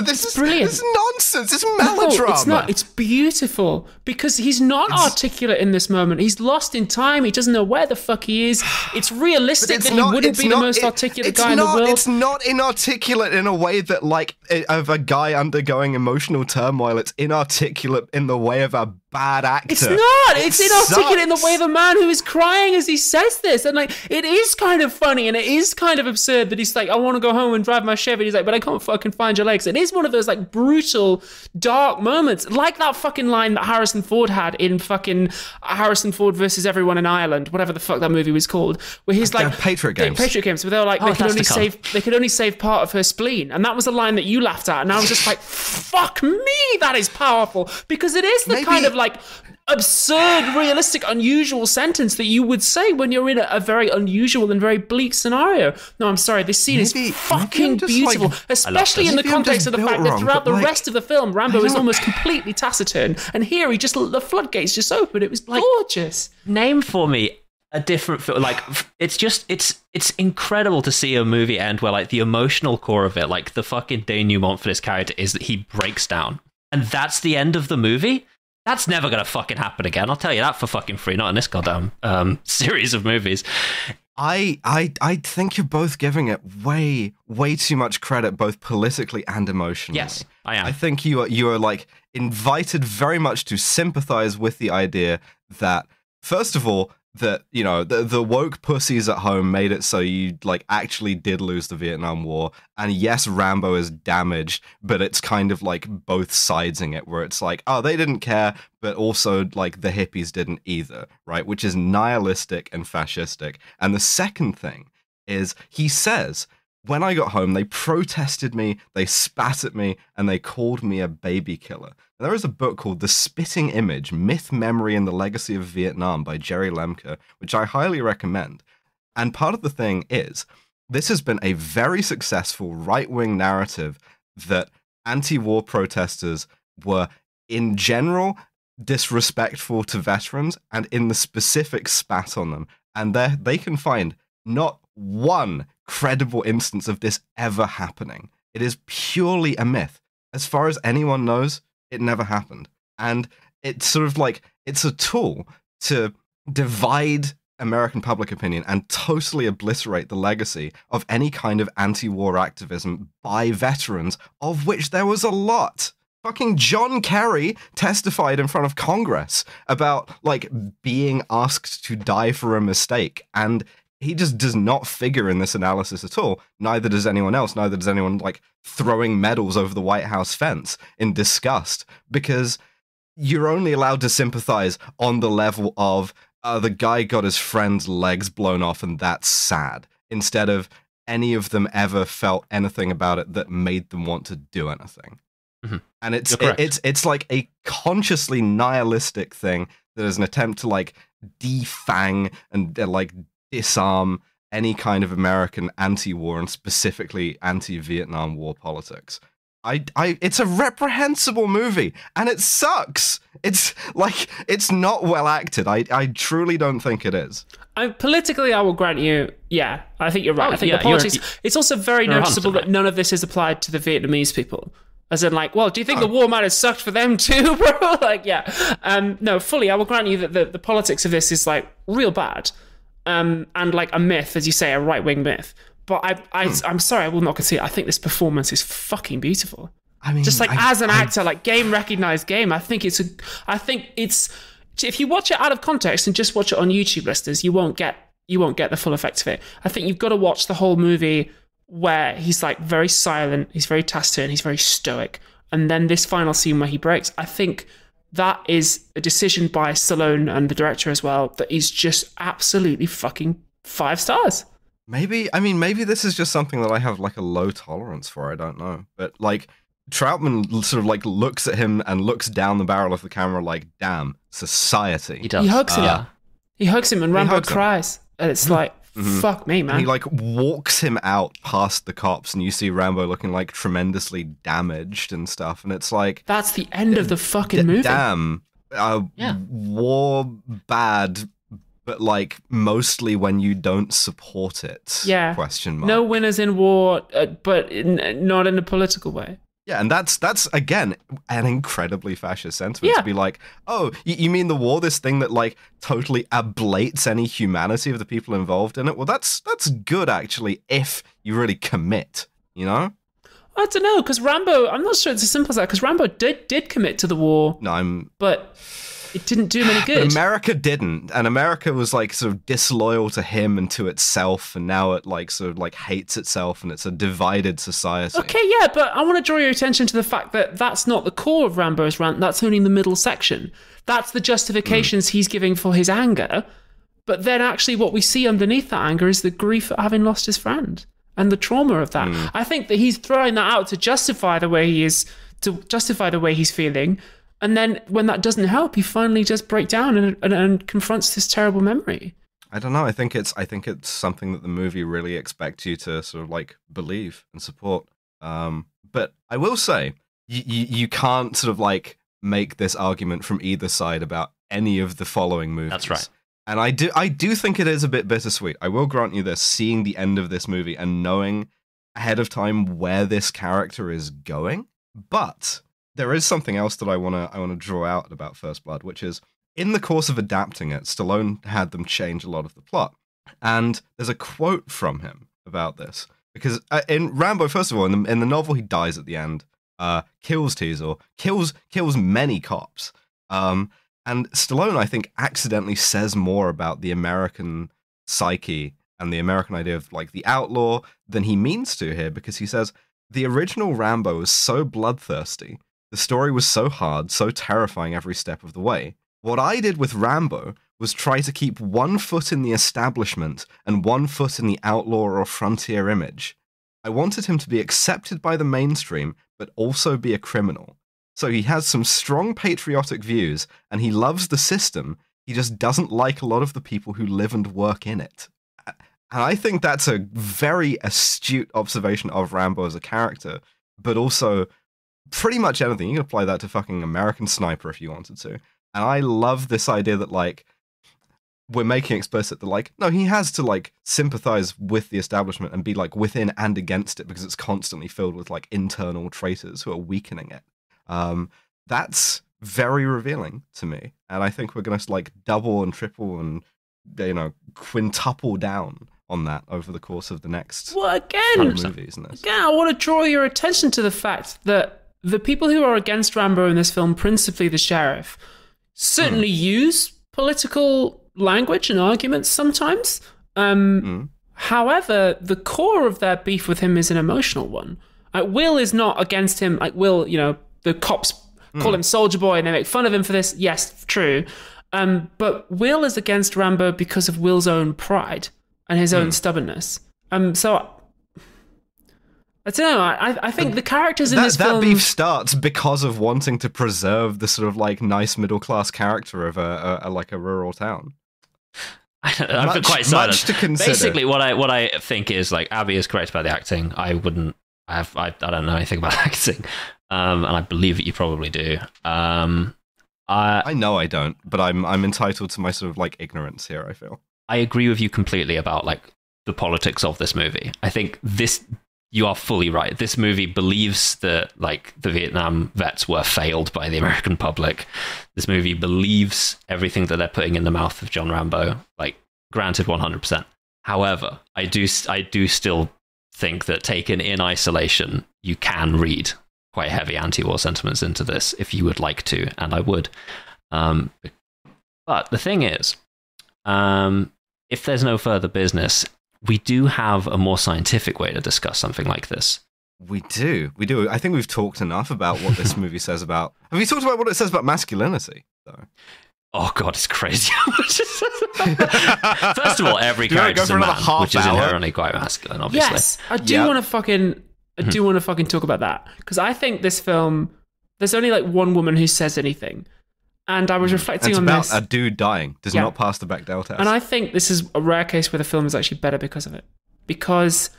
Speaker 3: This
Speaker 2: brilliant.
Speaker 3: This nonsense. It's melodrama.
Speaker 2: No, it's not. It's beautiful because he's not articulate in this moment. He's lost in time. He doesn't know where the fuck he is. It's realistic that he wouldn't be the most articulate guy in the world.
Speaker 3: It's not inarticulate in a way that, like, of a guy undergoing emotional turmoil. It's inarticulate in the way of a bad actor.
Speaker 2: It's not. It's inarticulate in the way of a man who is crying as he says this. And, like, it is kind of funny and it is kind of absurd that he's like, I want to go home and drive my Chevy. He's like, but I can't fucking find your legs. It is one of those, like, brutal, dark moments. Like that fucking line that Harrison Ford had in fucking Harrison Ford versus Everyone in Ireland, whatever the fuck that movie was called, where he's like...
Speaker 3: Patriot Games.
Speaker 2: Patriot Games, where they were like, they could only save part of her spleen. And that was a line that you laughed at. And I was just like, fuck me, that is powerful. Because it is the kind of, like, absurd, realistic, unusual sentence that you would say when you're in a very unusual and very bleak scenario. No, I'm sorry, this scene is fucking beautiful, like, especially in the context of the fact that throughout the rest of the film, Rambo is almost completely taciturn, and here the floodgates just open. It was like, gorgeous.
Speaker 4: Name for me a different film. Like, it's incredible to see a movie end where, like, the emotional core of it, like the fucking denouement for this character is that he breaks down, and that's the end of the movie. That's never gonna fucking happen again. I'll tell you that for fucking free. Not in this goddamn series of movies.
Speaker 3: I think you're both giving it way too much credit, both politically and emotionally.
Speaker 4: Yes, I am.
Speaker 3: I think you are like invited very much to sympathize with the idea that, first of all, that, you know, the woke pussies at home made it so you, like, actually did lose the Vietnam War, and yes, Rambo is damaged, but it's kind of like both sidesing it, where it's like, oh, they didn't care, but also, like, the hippies didn't either, right? Which is nihilistic and fascistic. And the second thing is, he says, when I got home, they protested me, they spat at me, and they called me a baby killer. And there is a book called The Spitting Image, Myth, Memory, and the Legacy of Vietnam by Jerry Lemke, which I highly recommend. And part of the thing is, this has been a very successful right-wing narrative that anti-war protesters were, in general, disrespectful to veterans, and in the specific spat on them. And they can find not one credible instance of this ever happening. It is purely a myth. As far as anyone knows, it never happened. And it's sort of like, it's a tool to divide American public opinion and totally obliterate the legacy of any kind of anti-war activism by veterans, of which there was a lot. Fucking John Kerry testified in front of Congress about, like, being asked to die for a mistake, and he just does not figure in this analysis at all. Neither does anyone else. Neither does anyone, like, throwing medals over the White House fence in disgust, because you're only allowed to sympathize on the level of the guy got his friend's legs blown off and that's sad, instead of any of them ever felt anything about it that made them want to do anything.
Speaker 4: Mm-hmm.
Speaker 3: And it's like a consciously nihilistic thing that is an attempt to, like, defang and like disarm any kind of American anti-war and specifically anti-Vietnam War politics. It's a reprehensible movie, and it sucks. It's like, it's not well acted. I truly don't think it is.
Speaker 2: Politically, I will grant you, yeah, I think you're right. I think the politics. It's also very noticeable that none of this is applied to the Vietnamese people. As in, like, well, do you think the war might have sucked for them too, bro? Like, yeah. No, fully, I will grant you that the politics of this is, like, real bad. And, like, a myth, as you say, a right-wing myth. But I'm sorry, I will not concede. I think this performance is fucking beautiful. I mean, just like as an actor, like game recognized game. I think it's if you watch it out of context and just watch it on YouTube, listeners, you won't get the full effect of it. I think you've got to watch the whole movie where he's like very silent, he's very taciturn, he's very stoic, and then this final scene where he breaks. I think that is a decision by Stallone and the director as well that is just absolutely fucking 5 stars.
Speaker 3: Maybe this is just something that I have, like, a low tolerance for. I don't know. But, like, Troutman sort of, like, looks at him and looks down the barrel of the camera like, damn, society.
Speaker 4: He does.
Speaker 2: He hugs him. He hugs him and Rambo cries. And it's like, fuck me, man.
Speaker 3: And he, like, walks him out past the cops and you see Rambo looking, like, tremendously damaged and stuff. And it's like...
Speaker 2: That's the end of the fucking movie.
Speaker 3: Damn. War bad... but, like, mostly when you don't support it.
Speaker 2: Yeah.
Speaker 3: Question mark.
Speaker 2: No winners in war, but not in a political way.
Speaker 3: Yeah, and that's again an incredibly fascist sentiment to be like, oh, you mean the war, this thing that like totally ablates any humanity of the people involved in it? Well, that's good actually if you really commit, you know?
Speaker 2: I don't know, because Rambo, I'm not sure it's as simple as that, because Rambo did commit to the war.
Speaker 3: No,
Speaker 2: but it didn't do him any good.
Speaker 3: But America didn't, and America was like sort of disloyal to him and to itself, and now it like sort of like hates itself, and it's a divided society.
Speaker 2: Okay, yeah, but I want to draw your attention to the fact that that's not the core of Rambo's rant. That's only the middle section. That's the justifications he's giving for his anger. But then actually what we see underneath that anger is the grief at having lost his friend and the trauma of that. I think that he's throwing that out to justify the way he is, to justify the way he's feeling. And then when that doesn't help, he finally just breaks down and confronts this terrible memory.
Speaker 3: I don't know. I think it's something that the movie really expects you to sort of like believe and support. But I will say, you can't sort of like make this argument from either side about any of the following movies.
Speaker 4: That's right.
Speaker 3: And I do think it is a bit bittersweet. I will grant you this, seeing the end of this movie and knowing ahead of time where this character is going. But there is something else that I wanna draw out about First Blood, which is in the course of adapting it, Stallone had them change a lot of the plot. And there's a quote from him about this. Because in Rambo, first of all, in the novel, he dies at the end, kills Teasel, kills many cops. And Stallone, I think, accidentally says more about the American psyche and the American idea of like the outlaw than he means to here, because he says the original Rambo was so bloodthirsty, the story was so hard, so terrifying every step of the way. What I did with Rambo was try to keep 1 foot in the establishment and 1 foot in the outlaw or frontier image. I wanted him to be accepted by the mainstream, but also be a criminal. So he has some strong patriotic views, and he loves the system. He just doesn't like a lot of the people who live and work in it. And I think that's a very astute observation of Rambo as a character, but also pretty much anything. You can apply that to fucking American Sniper if you wanted to. And I love this idea that, like, we're making explicit that, like, no, he has to, like, sympathize with the establishment and be, like, within and against it because it's constantly filled with, like, internal traitors who are weakening it. That's very revealing to me. And I think we're going to, like, double and triple and, you know, quintuple down on that over the course of the next movies.
Speaker 2: Again, I want to draw your attention to the fact that the people who are against Rambo in this film, principally the sheriff, certainly use political language and arguments sometimes. However, the core of their beef with him is an emotional one. Will is not against him. Like, Will, you know, the cops call him Soldier Boy and they make fun of him for this. Yes, true. But Will is against Rambo because of Will's own pride and his own stubbornness. So I don't know. I think the characters in this film...
Speaker 3: That beef starts because of wanting to preserve the sort of like nice middle class character of a rural town.
Speaker 4: I've been quite silent.
Speaker 3: Much to consider.
Speaker 4: Basically, what I think is, like, Abby is correct about the acting. I don't know anything about acting, and I believe that you probably do. I
Speaker 3: know I don't, but I'm entitled to my sort of like ignorance here. I feel
Speaker 4: I agree with you completely about like the politics of this movie. I think you are fully right. This movie believes that, like, the Vietnam vets were failed by the American public. This movie believes everything that they're putting in the mouth of John Rambo. Like, granted, 100%. However, I do still think that taken in isolation, you can read quite heavy anti-war sentiments into this if you would like to, and I would. But the thing is, if there's no further business, we do have a more scientific way to discuss something like this.
Speaker 3: We do. I think we've talked enough about what this movie says about... Have you talked about what it says about masculinity, though?
Speaker 4: Oh, God, it's crazy. First of all, every character's a man, which is inherently quite masculine, obviously.
Speaker 2: Yes, I do want to fucking talk about that. Because I think this film, there's only like one woman who says anything. And I was reflecting on this.
Speaker 3: It's about a dude dying. Does not pass the Bechdel test.
Speaker 2: And I think this is a rare case where the film is actually better because of it. Because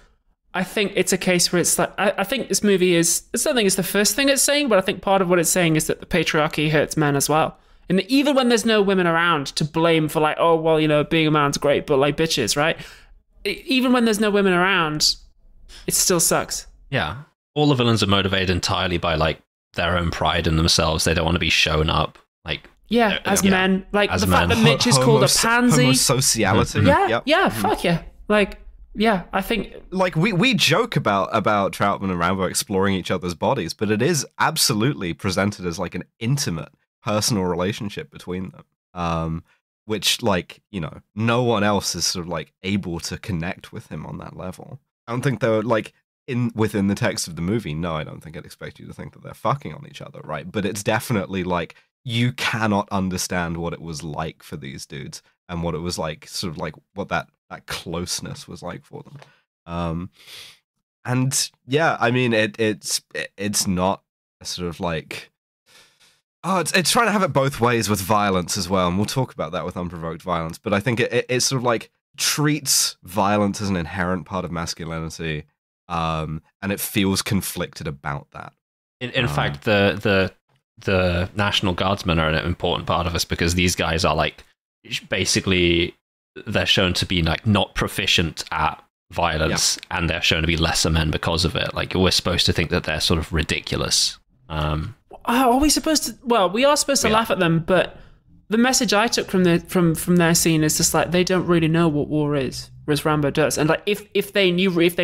Speaker 2: I think it's a case where it's like... I think this movie is... I don't think it's the first thing it's saying, but I think part of what it's saying is that the patriarchy hurts men as well. And even when there's no women around to blame for like, oh, well, you know, being a man's great, but like bitches, right? Even when there's no women around, it still sucks.
Speaker 4: Yeah. all the villains are motivated entirely by like their own pride in themselves. They don't want to be shown up. Like
Speaker 2: as men. Like
Speaker 4: as
Speaker 2: the
Speaker 4: men.
Speaker 2: fact that Mitch is called a pansy.
Speaker 3: Homosociality.
Speaker 2: Fuck yeah. Like, yeah, I think
Speaker 3: like we joke about Troutman and Rambo exploring each other's bodies, but it is absolutely presented as like an intimate personal relationship between them. Which, like, you know, no one else is sort of like able to connect with him on that level. I don't think they're like within the text of the movie. No, I don't think I'd expect you to think that they're fucking on each other, right? But it's definitely like you cannot understand what it was like for these dudes and what it was like, sort of like what that closeness was like for them. And yeah, I mean, it's not a sort of like. Oh, it's trying to have it both ways with violence as well, and we'll talk about that with unprovoked violence. But I think it sort of like treats violence as an inherent part of masculinity, and it feels conflicted about that.
Speaker 4: In fact, the National Guardsmen are an important part of this because these guys are like basically they're shown to be like not proficient at violence, and they're shown to be lesser men because of it. Like we're supposed to think that they're sort of ridiculous.
Speaker 2: Are we supposed to? Well, we are supposed to laugh at them, but the message I took from their scene is just like they don't really know what war is, whereas Rambo does. And like if they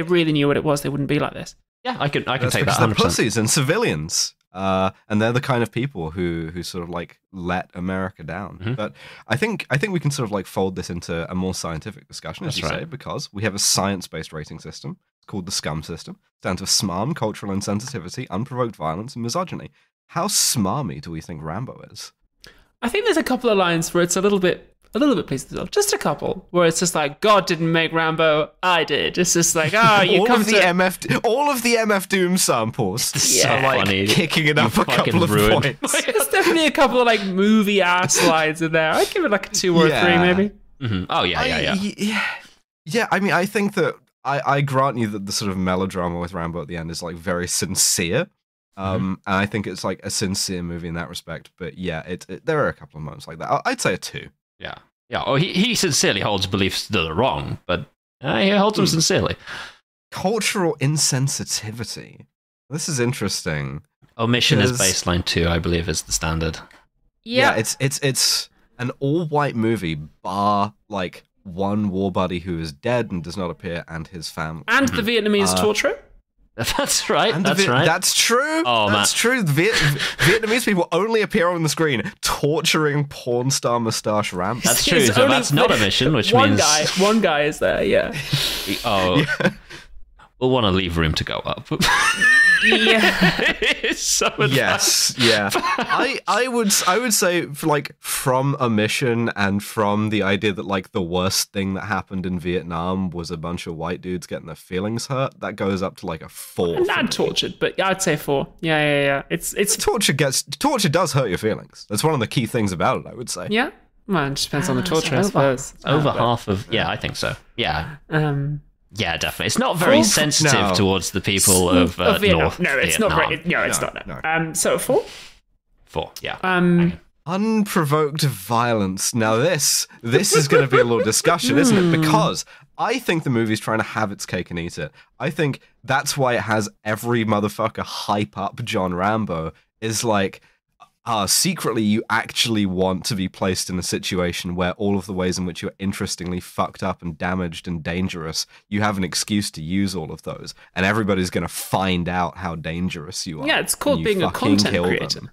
Speaker 2: really knew what it was, they wouldn't be like this.
Speaker 4: Yeah, I can
Speaker 3: That's
Speaker 4: take that.
Speaker 3: They're pussies and civilians, and they're the kind of people who sort of like let America down.
Speaker 4: Mm-hmm.
Speaker 3: But I think we can sort of like fold this into a more scientific discussion, as you say, because we have a science-based rating system. It's called the SCUM system. It stands for SMARM, cultural insensitivity, unprovoked violence, and misogyny. How smarmy do we think Rambo is?
Speaker 2: I think there's a couple of lines where it's a little bit pleased with just a couple where it's just like God didn't make Rambo, I did. It's just like you
Speaker 3: all
Speaker 2: come
Speaker 3: of the MF Doom samples.
Speaker 4: So
Speaker 3: like
Speaker 4: funny.
Speaker 3: Kicking it up a couple of points.
Speaker 2: There's definitely a couple of like movie ass lines in there. I'd give it like a 2 or a 3 maybe.
Speaker 4: Mm-hmm. Oh yeah.
Speaker 3: Yeah, I mean, I think that I grant you that the sort of melodrama with Rambo at the end is like very sincere. And I think it's like a sincere movie in that respect. But yeah, there are a couple of moments like that. I'd say a 2.
Speaker 4: Yeah. Oh, he sincerely holds beliefs that are wrong, but he holds them sincerely.
Speaker 3: Cultural insensitivity. This is interesting.
Speaker 4: Omission is baseline 2, I believe, is the standard.
Speaker 2: Yeah,
Speaker 3: it's an all-white movie, bar like one war buddy who is dead and does not appear, and his family,
Speaker 2: and the Vietnamese torturer.
Speaker 4: That's right.
Speaker 3: And
Speaker 4: that's right.
Speaker 3: That's true.
Speaker 4: Oh,
Speaker 3: that's true. Vietnamese people only appear on the screen torturing porn star mustache Rambo.
Speaker 4: That's true. So that's not a mission, which means
Speaker 2: one guy is there. Yeah.
Speaker 4: We'll want to leave room to go up.
Speaker 2: Yeah.
Speaker 3: Yes. Yeah. I would say from omission and from the idea that like the worst thing that happened in Vietnam was a bunch of white dudes getting their feelings hurt, that goes up to like a 4.
Speaker 2: Not tortured, but I'd say 4. Yeah. It's
Speaker 3: torture does hurt your feelings. That's one of the key things about it, I would say.
Speaker 2: Yeah. Well, it just depends on the torture, I suppose.
Speaker 4: Over half of I think so. Yeah. Yeah, definitely. It's not very sensitive towards the people of North.
Speaker 2: No, it's
Speaker 4: Vietnam.
Speaker 2: not very. No, it's not. No. So 4.
Speaker 4: 4. Yeah.
Speaker 3: Unprovoked violence. Now this is going to be a little discussion, isn't it? Because I think the movie's trying to have its cake and eat it. I think that's why it has every motherfucker hype up John Rambo. Is like. Secretly, you actually want to be placed in a situation where all of the ways in which you're interestingly fucked up and damaged and dangerous, you have an excuse to use all of those, and everybody's going to find out how dangerous you are.
Speaker 2: Yeah, it's called being a content creator.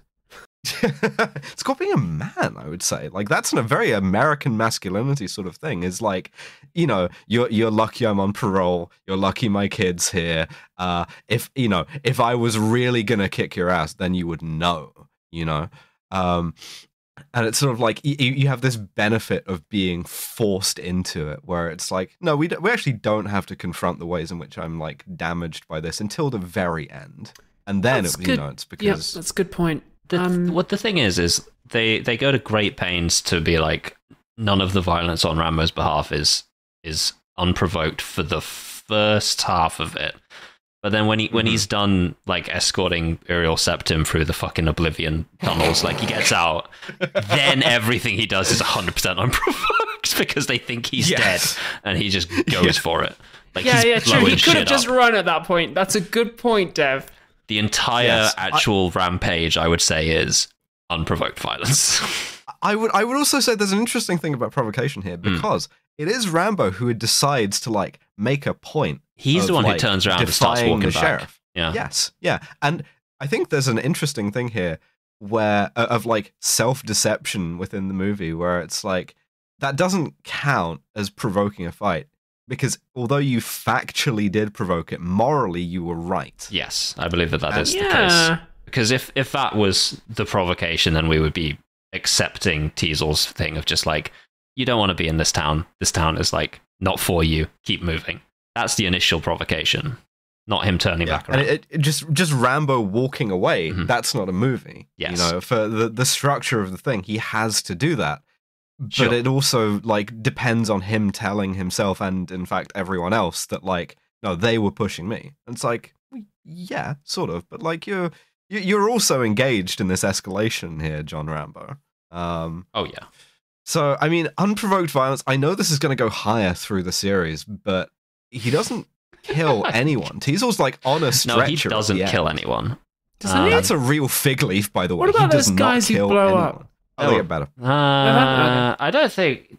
Speaker 3: It's called being a man, I would say. Like that's a very American masculinity sort of thing. Is like, you know, you're lucky I'm on parole. You're lucky my kid's here. If I was really gonna kick your ass, then you would know. You know, and it's sort of like you have this benefit of being forced into it, where it's like, no, we actually don't have to confront the ways in which I'm like damaged by this until the very end, and then it's because
Speaker 2: that's a good point.
Speaker 4: What the thing is they go to great pains to be like none of the violence on Rambo's behalf is unprovoked for the first half of it. But then when he's done like escorting Uriel Septim through the fucking Oblivion tunnels, like he gets out, then everything he does is 100% unprovoked. provoked because they think he's
Speaker 3: Yes.
Speaker 4: dead, and he just goes for it. Like,
Speaker 2: Yeah,
Speaker 4: he's
Speaker 2: true.
Speaker 4: blowing
Speaker 2: He could have
Speaker 4: shit
Speaker 2: just
Speaker 4: up.
Speaker 2: run at that point. That's a good point, Dev.
Speaker 4: The entire actual rampage, I would say, is unprovoked violence.
Speaker 3: I would also say there's an interesting thing about provocation here, because it is Rambo who decides to like make a point.
Speaker 4: He's
Speaker 3: of,
Speaker 4: the one who
Speaker 3: like,
Speaker 4: turns around and starts
Speaker 3: defying
Speaker 4: walking
Speaker 3: the
Speaker 4: back.
Speaker 3: sheriff.
Speaker 4: Yeah.
Speaker 3: Yes, yeah, and I think there's an interesting thing here where of like self-deception within the movie, where it's like that doesn't count as provoking a fight, because although you factually did provoke it, morally you were right.
Speaker 4: Yes, I believe that is the case. Because if that was the provocation, then we would be accepting Teasel's thing of just like, you don't want to be in this town. This town is like not for you. Keep moving. That's the initial provocation, not him turning back around.
Speaker 3: And it just Rambo walking away. That's not a movie.
Speaker 4: Yes.
Speaker 3: You know, for the structure of the thing, he has to do that. But
Speaker 4: Sure.
Speaker 3: it also like depends on him telling himself and in fact everyone else that like, no, they were pushing me. And it's like, yeah, sort of, but like you're also engaged in this escalation here, John Rambo.
Speaker 4: Oh yeah.
Speaker 3: So I mean, unprovoked violence. I know this is going to go higher through the series, but he doesn't kill anyone. Teasel's like on a stretcher.
Speaker 4: No, he doesn't kill anyone.
Speaker 2: Doesn't he?
Speaker 3: That's a real fig leaf, by the way.
Speaker 2: What about
Speaker 3: he does
Speaker 2: those guys
Speaker 3: not
Speaker 2: who
Speaker 3: kill
Speaker 2: blow
Speaker 3: anyone.
Speaker 2: up?
Speaker 3: Oh, they get better.
Speaker 4: I don't think.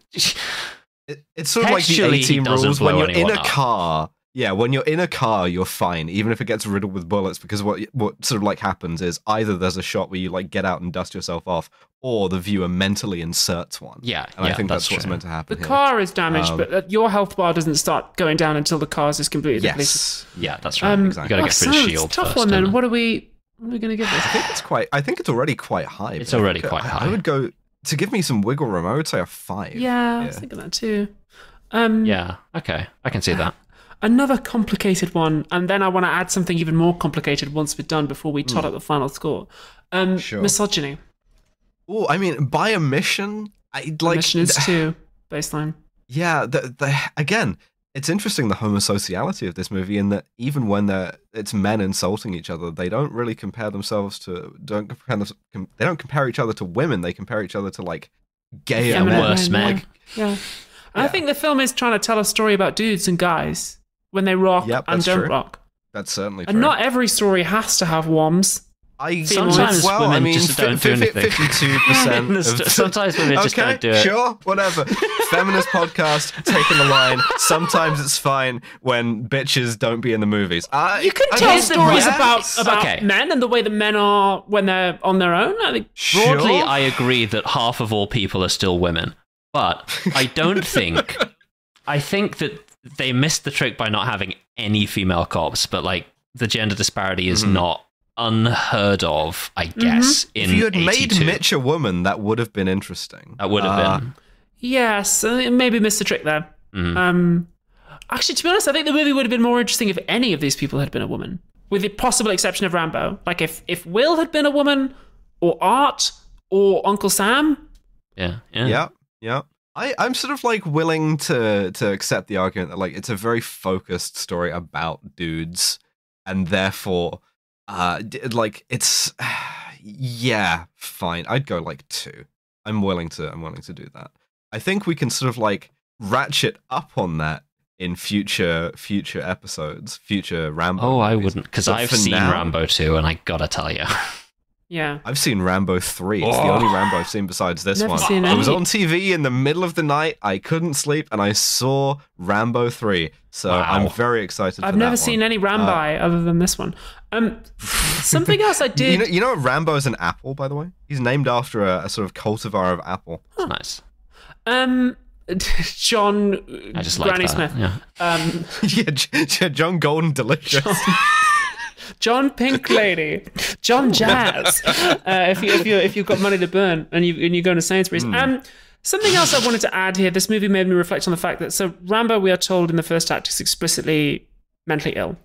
Speaker 3: It's sort of like the
Speaker 4: Textually, he
Speaker 3: 18
Speaker 4: doesn't
Speaker 3: rules. When
Speaker 4: blow
Speaker 3: you're in
Speaker 4: anyone
Speaker 3: a
Speaker 4: up.
Speaker 3: car, yeah, when you're in a car, you're fine, even if it gets riddled with bullets, because what sort of like happens is either there's a shot where you like get out and dust yourself off, or the viewer mentally inserts one.
Speaker 4: Yeah,
Speaker 3: and I think that's what's
Speaker 4: true.
Speaker 3: meant to happen
Speaker 2: The
Speaker 3: here.
Speaker 2: car is damaged, but your health bar doesn't start going down until the car's is completely depleted.
Speaker 3: Yes,
Speaker 4: Yeah, that's right.
Speaker 3: exactly.
Speaker 4: You got to get through the
Speaker 2: it's
Speaker 4: shield
Speaker 2: a tough
Speaker 4: first.
Speaker 2: one then.
Speaker 4: don't
Speaker 2: What are we going to give this?
Speaker 3: I think it's already quite high.
Speaker 4: It's
Speaker 3: but I
Speaker 4: already
Speaker 3: think
Speaker 4: quite high.
Speaker 3: I would go to give me some wiggle room. I would say a 5.
Speaker 2: Yeah, I was thinking that too.
Speaker 4: Yeah, okay. I can see that.
Speaker 2: Another complicated one, and then I want to add something even more complicated once we're done before we tot up the final score.
Speaker 3: Sure.
Speaker 2: Misogyny.
Speaker 3: Oh, I mean, by omission, I like.
Speaker 2: Mission is 2, baseline.
Speaker 3: Yeah, again, it's interesting the homosociality of this movie in that even when it's men insulting each other, they don't really compare themselves to they don't compare each other to women. They compare each other to like gayer
Speaker 2: Feminine
Speaker 3: men.
Speaker 4: Worse men.
Speaker 3: Like,
Speaker 2: Yeah. I think the film is trying to tell a story about dudes and guys when they rock
Speaker 3: Yep,
Speaker 2: and
Speaker 3: that's
Speaker 2: don't
Speaker 3: true.
Speaker 2: rock.
Speaker 3: that's certainly true.
Speaker 2: And not every story has to have woms.
Speaker 4: Sometimes
Speaker 3: well, I
Speaker 4: women
Speaker 3: mean,
Speaker 4: just don't do anything.
Speaker 3: 52%.
Speaker 4: Sometimes women just
Speaker 3: Okay,
Speaker 4: don't do it.
Speaker 3: Sure, whatever. Feminist podcast taking the line. Sometimes it's fine when bitches don't be in the movies.
Speaker 2: You can
Speaker 3: I
Speaker 2: tell
Speaker 3: mean,
Speaker 2: stories
Speaker 3: yes.
Speaker 2: about
Speaker 4: Okay.
Speaker 2: men and the way that men are when they're on their own. I think
Speaker 4: Broadly,
Speaker 3: Sure.
Speaker 4: I agree that half of all people are still women. But I don't think... I think that they missed the trick by not having any female cops, but like the gender disparity is not unheard of, I guess, in
Speaker 3: If you had
Speaker 4: 82.
Speaker 3: made Mitch a woman, that would have been interesting.
Speaker 4: That would have been.
Speaker 2: yes, maybe missed the trick there.
Speaker 3: Mm-hmm.
Speaker 2: Actually, to be honest, I think the movie would have been more interesting if any of these people had been a woman, with the possible exception of Rambo. Like if Will had been a woman, or Art, or Uncle Sam.
Speaker 4: Yeah.
Speaker 3: Yeah. I'm sort of like willing to accept the argument that like it's a very focused story about dudes, and therefore, like it's yeah, fine. I'd go like 2. I'm willing to do that. I think we can sort of like ratchet up on that in future episodes, future Rambo.
Speaker 4: Oh, I
Speaker 3: movies.
Speaker 4: wouldn't, because
Speaker 3: But
Speaker 4: I've
Speaker 3: for
Speaker 4: seen
Speaker 3: now-
Speaker 4: Rambo 2, and I gotta tell you.
Speaker 2: Yeah.
Speaker 3: I've seen Rambo 3. It's the only Rambo I've seen besides this
Speaker 2: Never
Speaker 3: one.
Speaker 2: seen
Speaker 3: I was
Speaker 2: any.
Speaker 3: on TV in the middle of the night. I couldn't sleep, and I saw Rambo 3. So
Speaker 4: Wow.
Speaker 3: I'm very excited.
Speaker 2: I've
Speaker 3: for
Speaker 2: never
Speaker 3: that
Speaker 2: seen
Speaker 3: one.
Speaker 2: any Rambi other than this one. Something else I did.
Speaker 3: You know Rambo is an apple, by the way. He's named after a sort of cultivar of apple.
Speaker 4: It's nice.
Speaker 2: John
Speaker 4: I just like
Speaker 2: Granny
Speaker 4: that.
Speaker 2: Smith.
Speaker 4: Yeah.
Speaker 3: Yeah, John Golden Delicious.
Speaker 2: John Pink Lady, John Jazz. If you've got money to burn and you're going to Sainsbury's. Something else I wanted to add here. This movie made me reflect on the fact that Rambo, we are told in the first act, is explicitly mentally ill.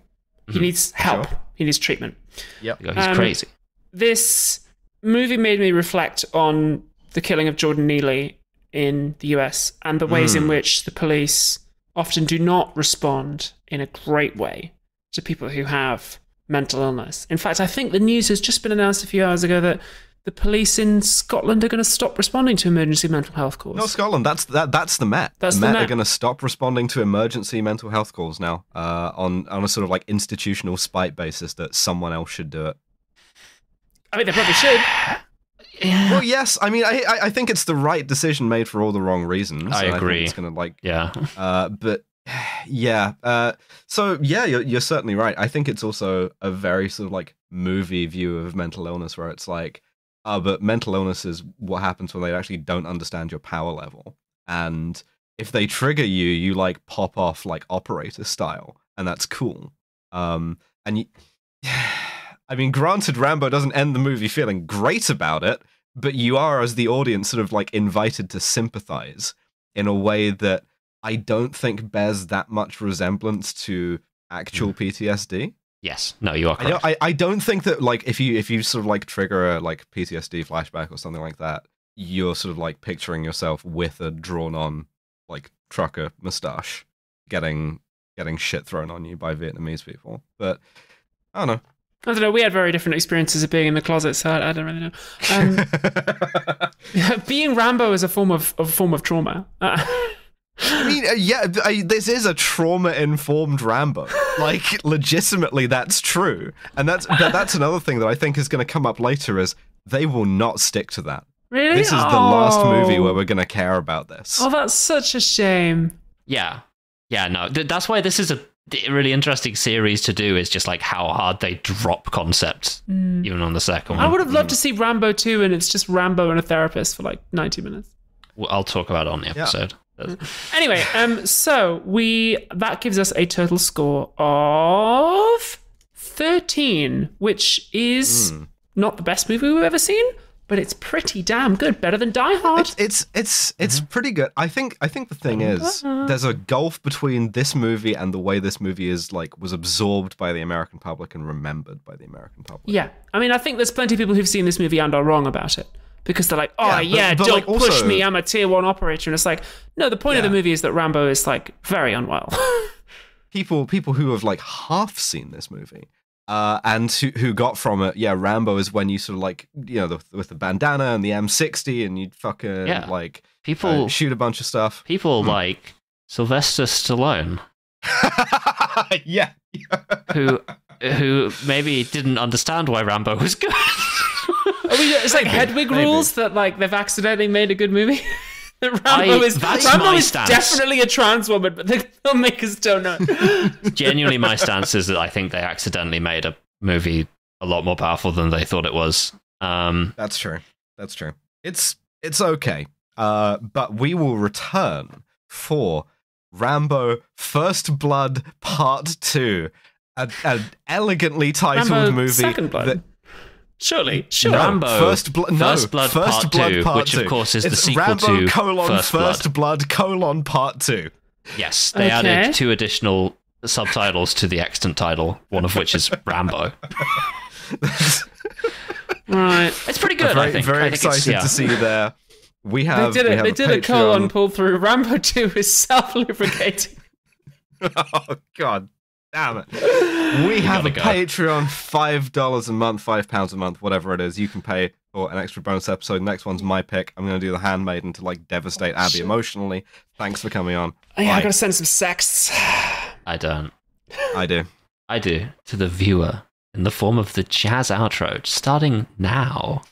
Speaker 2: He needs help.
Speaker 3: Sure.
Speaker 2: He needs treatment.
Speaker 3: Yep.
Speaker 4: He's crazy.
Speaker 2: This movie made me reflect on the killing of Jordan Neely in the US and the ways in which the police often do not respond in a great way to people who have mental illness. In fact, I think the news has just been announced a few hours ago that the police in Scotland are going to stop responding to emergency mental health calls.
Speaker 3: No, Scotland. That's the Met.
Speaker 2: That's
Speaker 3: the Met
Speaker 2: Met
Speaker 3: are going to stop responding to emergency mental health calls now, on a sort of like institutional spite basis that someone else should do it.
Speaker 2: I mean, they probably should.
Speaker 4: Yeah.
Speaker 3: Well, yes. I mean, I think it's the right decision made for all the wrong reasons.
Speaker 4: I agree.
Speaker 3: think it's going to like,
Speaker 4: Yeah.
Speaker 3: but yeah. So yeah, you're certainly right. I think it's also a very sort of like movie view of mental illness, where it's like, but mental illness is what happens when they actually don't understand your power level, and if they trigger you, you like pop off like operator style, and that's cool. And you, I mean, granted, Rambo doesn't end the movie feeling great about it, but you are, as the audience, sort of like invited to sympathize in a way that I don't think bears that much resemblance to actual PTSD.
Speaker 4: Yes. No, you are correct.
Speaker 3: I don't think that like if you sort of like trigger a like PTSD flashback or something like that, you're sort of like picturing yourself with a drawn on like trucker mustache getting shit thrown on you by Vietnamese people. But I don't know.
Speaker 2: We had very different experiences of being in the closet, so I don't really know. Being Rambo is a form of trauma.
Speaker 3: I mean, this is a trauma-informed Rambo. Like, legitimately, that's true. And that's another thing that I think is going to come up later, is they will not stick to that.
Speaker 2: Really?
Speaker 3: This is the last movie where we're going to care about this.
Speaker 2: Oh, that's such a shame.
Speaker 4: Yeah. Yeah, no. That's why this is a really interesting series to do, is just like how hard they drop concepts, even on the second one.
Speaker 2: I would have loved to see Rambo 2, and it's just Rambo and a therapist for like 90 minutes.
Speaker 4: Well, I'll talk about it on the episode. Yeah.
Speaker 2: Anyway, so that gives us a total score of 13, which is not the best movie we've ever seen, but it's pretty damn good. Better than Die Hard.
Speaker 3: It's pretty good. I think the thing is, there's a gulf between this movie and the way this movie was absorbed by the American public and remembered by the American public.
Speaker 2: Yeah, I mean, I think there's plenty of people who've seen this movie and are wrong about it. Because they're like, but don't
Speaker 3: like,
Speaker 2: push
Speaker 3: also,
Speaker 2: me, I'm a tier 1 operator. And it's like, no, the point of the movie is that Rambo is like very unwell.
Speaker 3: people who have like half seen this movie, and who got from it, Rambo is when you sort of like, with the bandana and the M60 and you fucking like
Speaker 4: people
Speaker 3: shoot a bunch of stuff.
Speaker 4: People like Sylvester Stallone.
Speaker 3: Yeah.
Speaker 4: who maybe didn't understand why Rambo was good.
Speaker 2: I mean, it's like Hedwig rules that like they've accidentally made a good movie. Rambo is definitely a trans woman, but the filmmakers don't know.
Speaker 4: Genuinely, my stance is that I think they accidentally made a movie a lot more powerful than they thought it was.
Speaker 3: That's true. It's okay. But we will return for Rambo First Blood Part 2, an elegantly titled
Speaker 2: Rambo
Speaker 3: movie.
Speaker 2: Second Blood. Surely.
Speaker 4: Rambo
Speaker 3: First Blood
Speaker 4: Part 2, which of course is the sequel
Speaker 3: Rambo
Speaker 4: to
Speaker 3: First Blood Part 2.
Speaker 4: Yes, they added 2 additional subtitles to the extant title, one of which is Rambo.
Speaker 2: Right.
Speaker 4: It's pretty good, I think.
Speaker 3: Very excited to see you there. They
Speaker 2: did a colon pull through. Rambo 2 is self-lubricating.
Speaker 3: Oh, God. Damn it. We have a Patreon, $5 a month, £5 a month, whatever it is. You can pay for an extra bonus episode. Next one's my pick. I'm going to do The Handmaiden to like devastate Abby emotionally. Thanks for coming on.
Speaker 2: Oh, yeah, I got to send some sexts.
Speaker 4: I don't.
Speaker 3: I do.
Speaker 4: I do. To the viewer in the form of the jazz outro, starting now.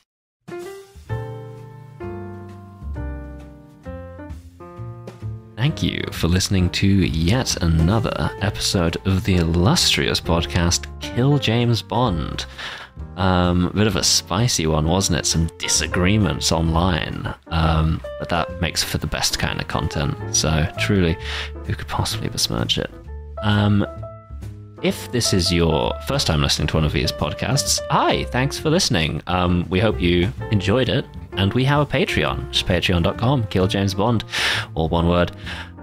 Speaker 4: Thank you for listening to yet another episode of the illustrious podcast Kill James Bond. Bit of a spicy one, wasn't it? Some disagreements online, but that makes for the best kind of content. So truly, who could possibly besmirch it? If this is your first time listening to one of these podcasts, hi, thanks for listening. We hope you enjoyed it. And we have a Patreon, which is patreon.com, killjamesbond, all one word.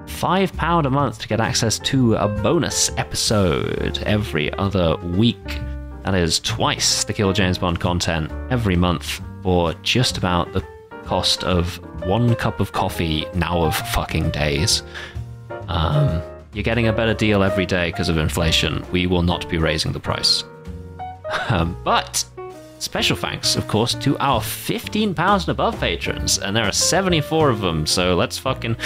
Speaker 4: £5 a month to get access to a bonus episode every other week. That is twice the Kill James Bond content every month for just about the cost of 1 cup of coffee now of fucking days. You're getting a better deal every day because of inflation. We will not be raising the price. But Special thanks, of course, to our £15 and above patrons, and there are 74 of them, so let's fucking...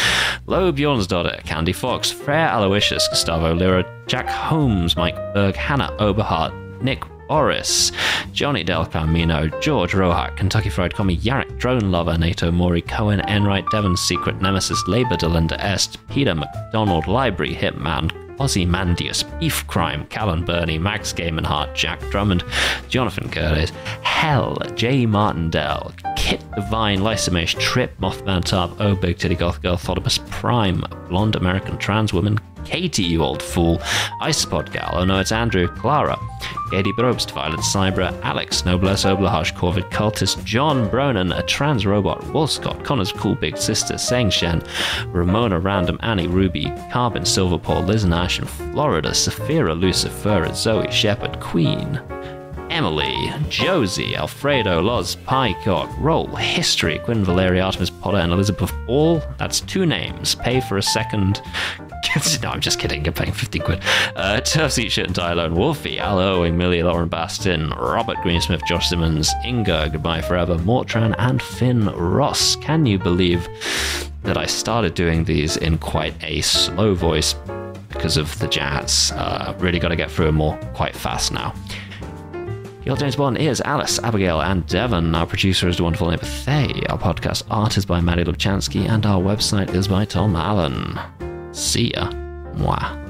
Speaker 4: Lo Bjornsdottir, Candy Fox, Freya Aloysius, Gustavo Lira, Jack Holmes, Mike Berg, Hannah Oberhart, Nick Boris, Johnny Del Camino, George Rohack, Kentucky Fried Commie, Yarrick, Drone Lover, Nato Mori, Cohen, Enright, Devon's Secret Nemesis, Labour Delinda Est, Peter McDonald, Library Hitman, Ozymandias, Beef Crime, Callan Burney, Max Gaimanhart, Jack Drummond, Jonathan Curtis, Hell, J. Martindale, Kit Divine, Lysimesh, Trip, Mothman Tarp, Oh Big Titty Goth Girl, Thotimus Prime, Blonde American Trans Woman, Katie, you old fool, Icepod Gal, oh no, it's Andrew, Clara, Katie Brobst, Violet Cybra, Alex, Noblesse Oblaharsh, Corvid Cultist, John Bronan, a trans robot, Wolscott, Connor's cool big sister, Sang Shen, Ramona Random, Annie Ruby, Carbon, Silver Paul, Liz Nash in Florida, Saphira, Lucifer, Zoe Shepherd, Queen, Emily, Josie, Alfredo, Loz, Pycock, Roll, History, Quinn Valeria, Artemis Potter, and Elizabeth Ball. That's 2 names. Pay for a second. No, I'm just kidding. You're paying 15 quid. Turfs Eat Shit and Die Alone, Wolfie, Al Owing, Millie, Lauren Bastin, Robert Greensmith, Josh Simmons, Inga, Goodbye Forever, Mortran, and Finn Ross. Can you believe that I started doing these in quite a slow voice because of the jazz? Really got to get through them all quite fast now. Your James Bond is Alice, Abigail, and Devon. Our producer is the wonderful neighbor Thay. Our podcast art is by Maddie Lubchansky, and our website is by Tom Allen. See ya. Mwah.